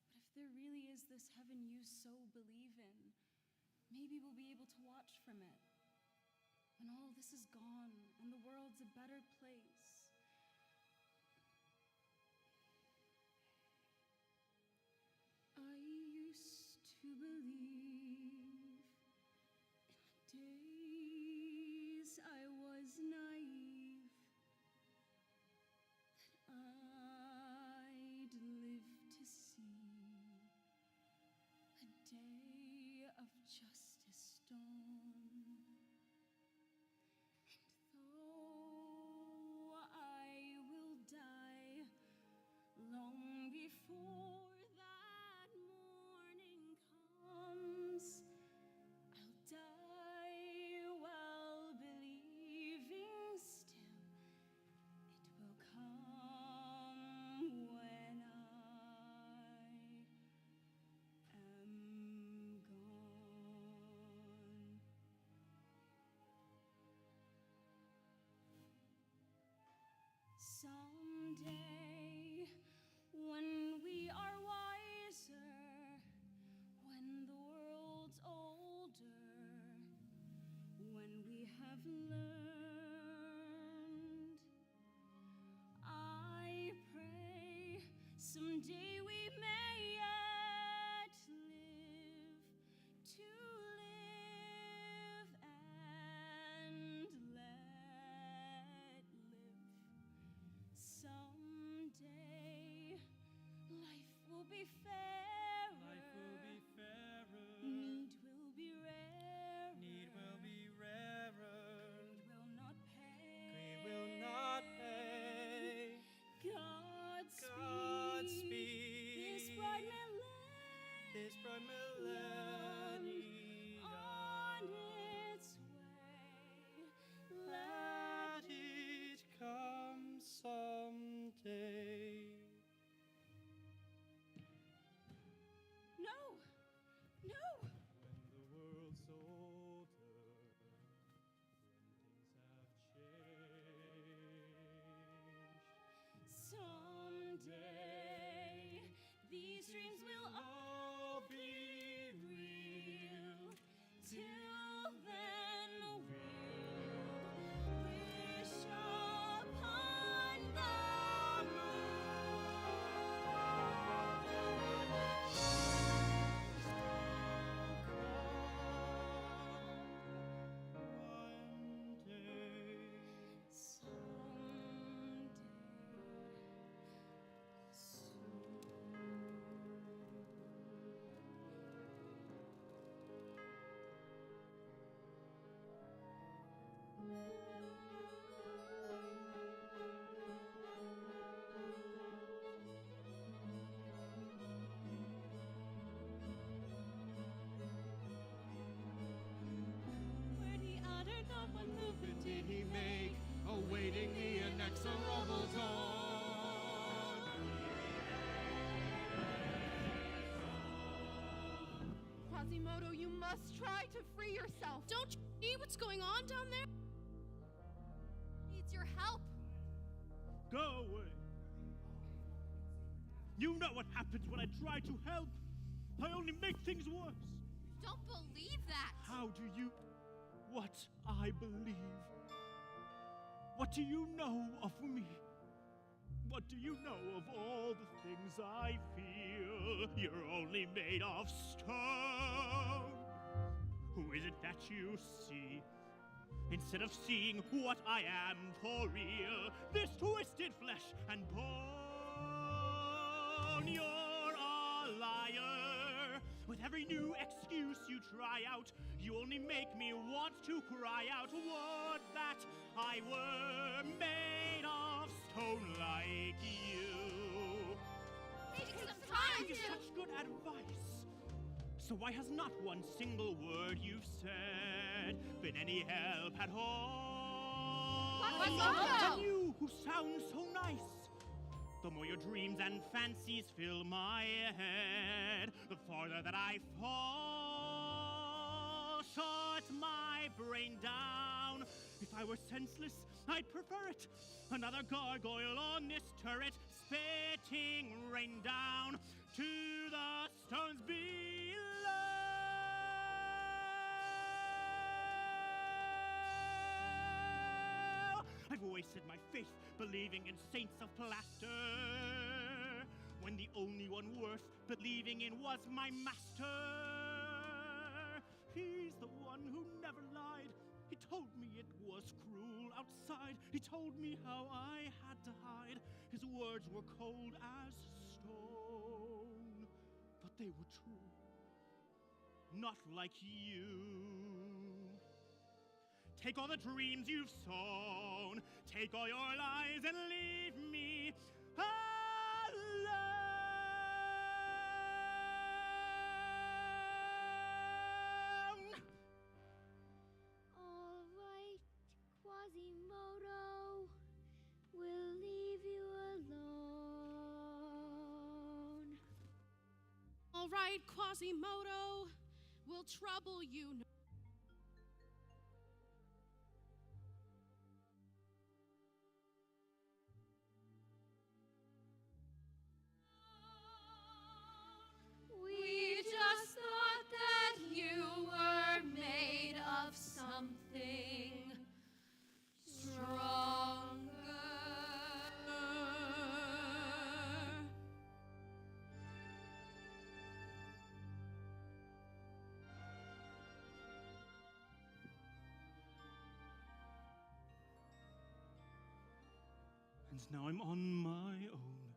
But if there really is this heaven you so believe in, maybe we'll be able to watch from it. when all this is gone and the world's a better place. I used to believe in days I was naive that I'd live to see a day of justice dawn. And though I will die long before that morning comes, I'll die while believing still it will come when I am gone. Someday, when we are wiser, when the world's older, when we have learned, I pray someday we may yet live to live and let live. Someday life will be fairer. Life will be fairer. Need will be rarer. Need will be rarer. Greed will not pay. Greed will not pay. Godspeed. This bright millennium on its way. let it come someday. No! No! When the world's older, when things have changed, Someday these dreams will all be real. Till then we'll wish upon the Where'd he utter not one movement did he make, awaiting the inexorable dawn. Quasimodo, you must try to free yourself. Don't you see what's going on down there? Needs your help. Go away. You know what happens when I try to help. I only make things worse. Don't believe that. How do you... What I believe? What do you know of me? What do you know of all the things I feel? You're only made of stone. Who is it that you see? Instead of seeing what I am for real, this twisted flesh and bone, you're a liar. With every new excuse you try out, you only make me want to cry out. Would that I were made of stone like you. Take some time It is such good advice. So why has not one single word you've said been any help at all? Quasimodo! And you who sound so nice, the more your dreams and fancies fill my head, the farther that I fall. Shut my brain down. If I were senseless, I'd prefer it. Another gargoyle on this turret, spitting rain down to the stones below. said my faith, believing in saints of plaster, when the only one worth believing in was my master. He's the one who never lied. He told me it was cruel outside. He told me how I had to hide. His words were cold as stone, but they were true. Not like you. Take all the dreams you've sown, take all your lies and leave me alone. All right, Quasimodo, we'll leave you alone. All right, Quasimodo, we'll trouble you no. We just thought that you were made of something stronger. And now I'm on my own,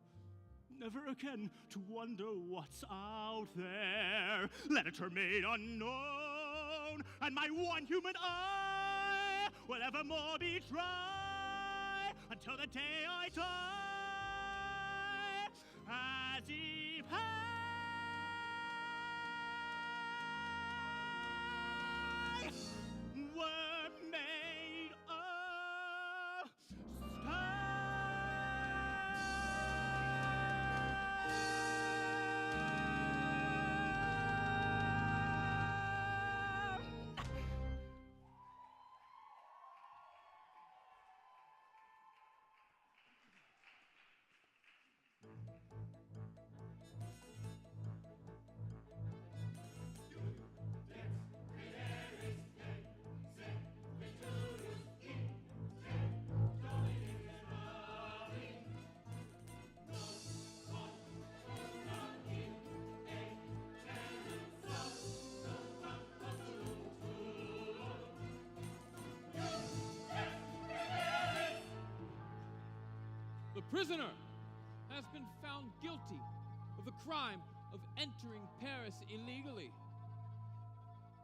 never again to wonder what's out there. Literature made unknown, and my one human eye will evermore be dry until the day I die. As if I were made of The prisoner has been found guilty of the crime of entering Paris illegally.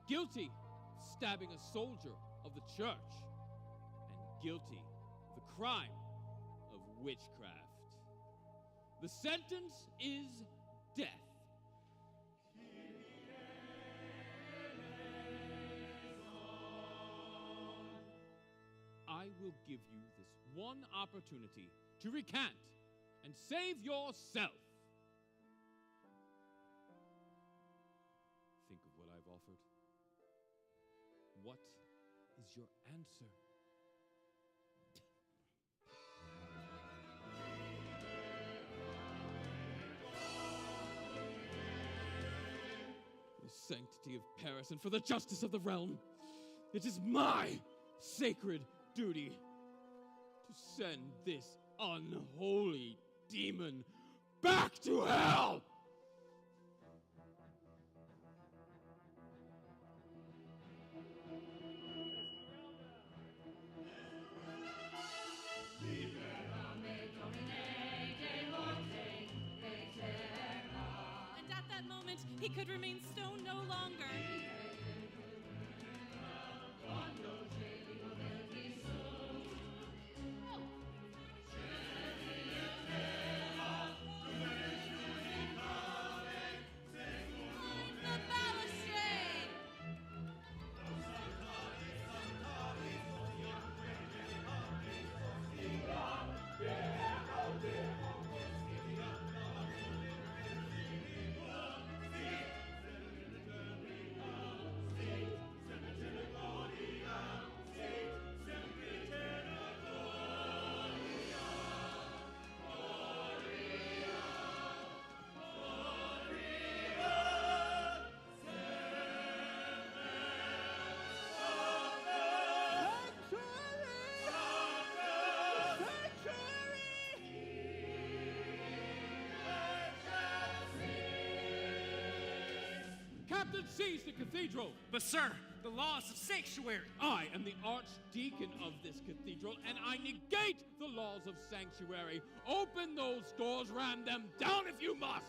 Guilty of stabbing a soldier of the church. And guilty of the crime of witchcraft. The sentence is death. I will give you this one opportunity to recant and save yourself. Think of what I've offered. What is your answer? For the sanctity of Paris and for the justice of the realm, it is my sacred duty to send this unholy demon back to hell! And at that moment, he could remain stone no longer. seize the cathedral! But sir, the laws of sanctuary! I am the archdeacon of this cathedral, and I negate the laws of sanctuary. Open those doors, ram them down if you must!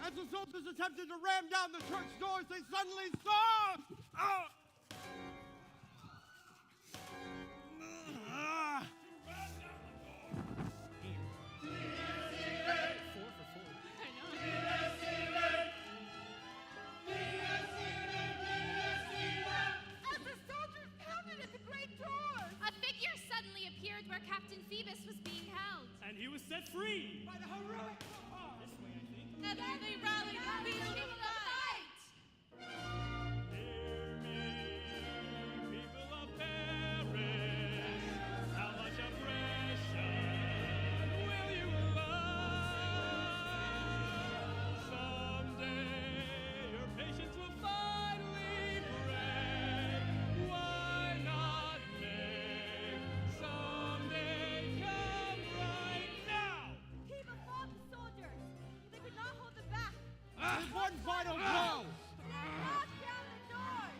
As the soldiers attempted to ram down the church doors, they suddenly saw... As the soldiers pounded at the great doors, A figure suddenly appeared where Captain Phoebus was being held. And he was set free. By the heroic... Together they rallied and beat the fight. Hear me, people of Paris. How much oppression will you allow? Someday your patience will finally break. Why not make someday come right now? Keep above the soldiers. They could not hold them back. With one final blow! Knock down the doors.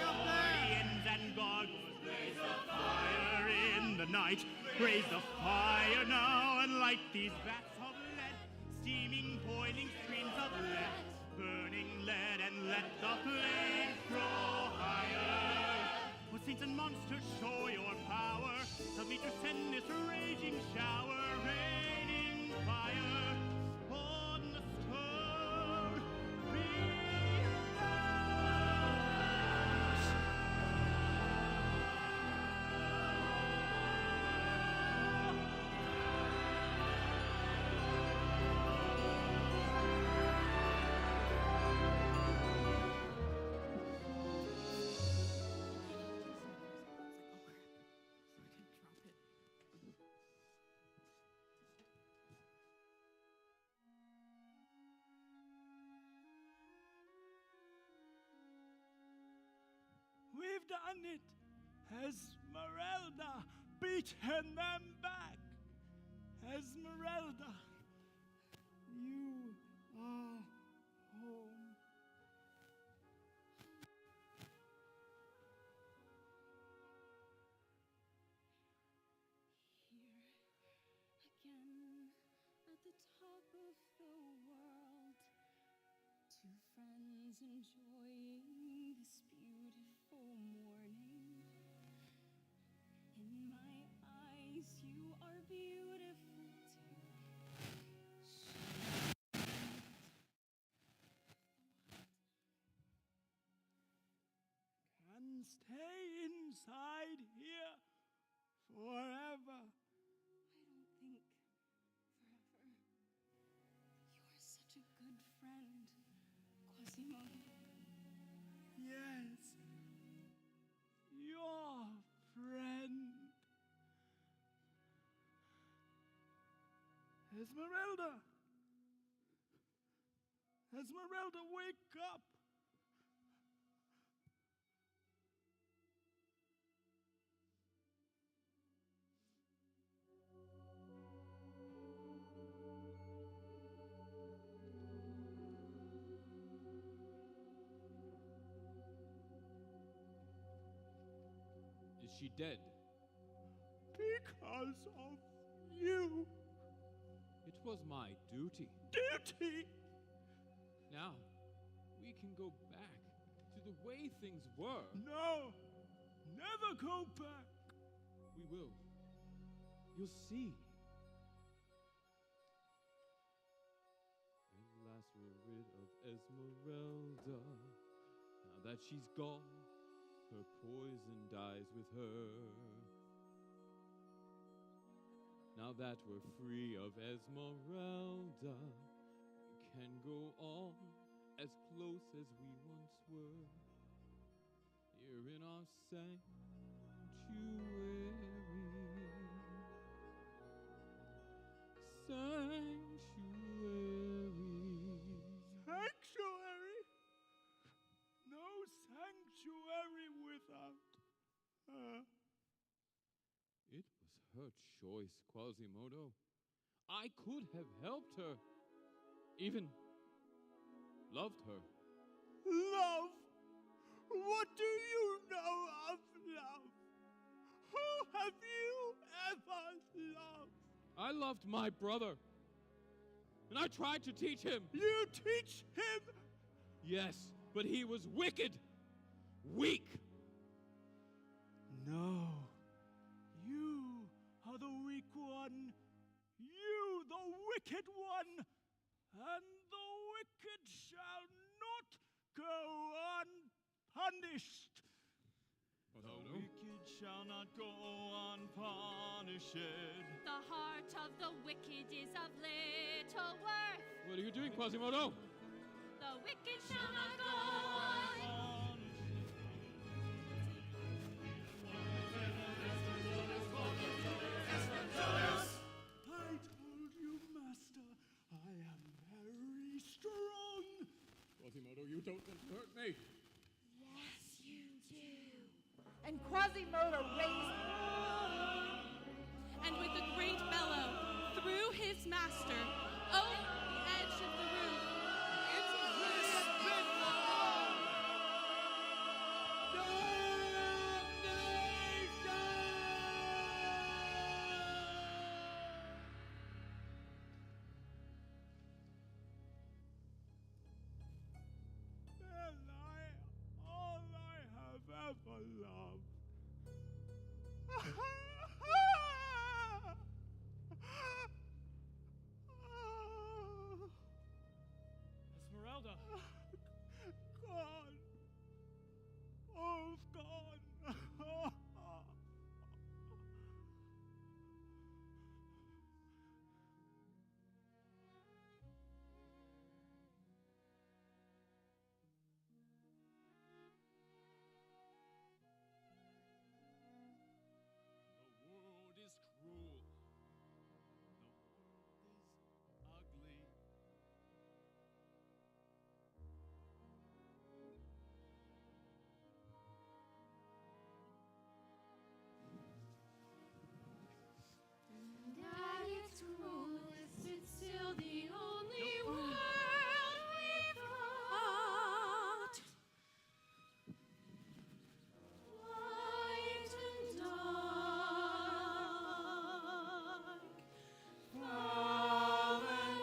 Guardians and gargoyles, raise the fire in the night. Raise the fire now and light these vats of lead, steaming, boiling streams of lead, burning lead, and let the flames grow higher. Oh, saints and monsters, show your power. Help me to send this raging shower, raining fire on the stone. Be We've done it! Esmeralda beaten them back! Esmeralda, you are home. Again, at the top of the world, two friends enjoying this beautiful morning. In my eyes, you are beautiful too. Can stay inside here forever. I don't think forever. You're such a good friend, Quasimodo. Yes, your friend. Esmeralda! Esmeralda, wake up! Is she dead? Because of you. It was my duty. Duty? Now, we can go back to the way things were. No, never go back. We will. You'll see. At last we're rid of Esmeralda. Now that she's gone, her poison dies with her. Now that we're free of Esmeralda, we can go on as close as we once were, here in our sanctuary. Sanctuary. Sanctuary? sanctuary without her. It was her choice, Quasimodo. I could have helped her, even loved her. Love? What do you know of love? Who have you ever loved? I loved my brother, and I tried to teach him. You teach him? Yes, but he was wicked, weak. No, you are the weak one. You, the wicked one. And the wicked shall not go unpunished. The wicked shall not go unpunished. The heart of the wicked is of little worth. What are you doing, Quasimodo? The wicked shall not go unpunished. I told you, Master, I am very strong. Quasimodo, you don't want to hurt me. Yes, you do. And Quasimodo raised. And with a great bellow, threw his master over the edge of the roof into the All I have ever loved. Esmeralda! Gone. All gone. The world is cruel. The world is ugly. At its cruelest, it's still the only world we've got. Light and dark, foul and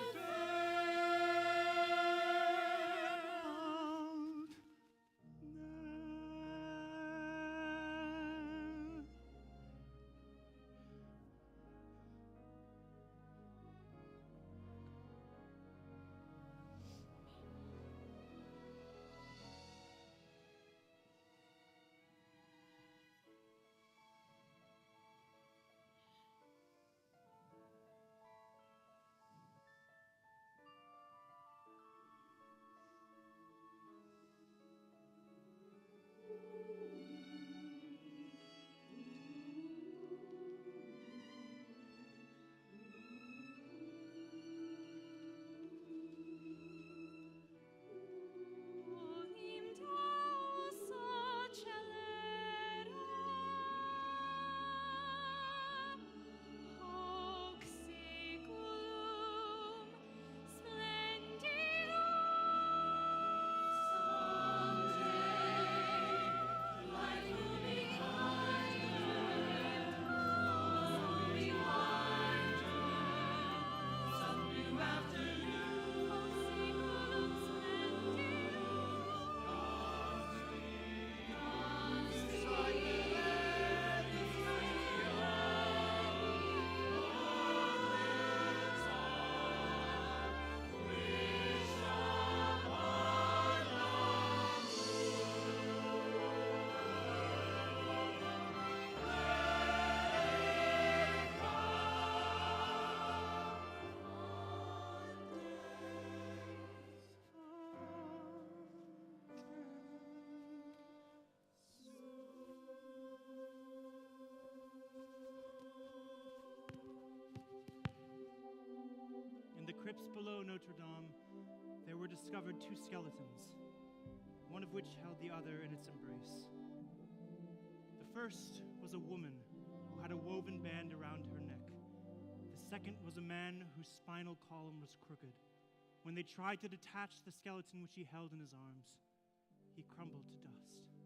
In the crypts below Notre Dame, there were discovered two skeletons. One one of which held the other in its embrace. The first was a woman who had a woven band around her neck. The second was a man whose spinal column was crooked. When they tried to detach the skeleton which he held in his arms, he crumbled to dust.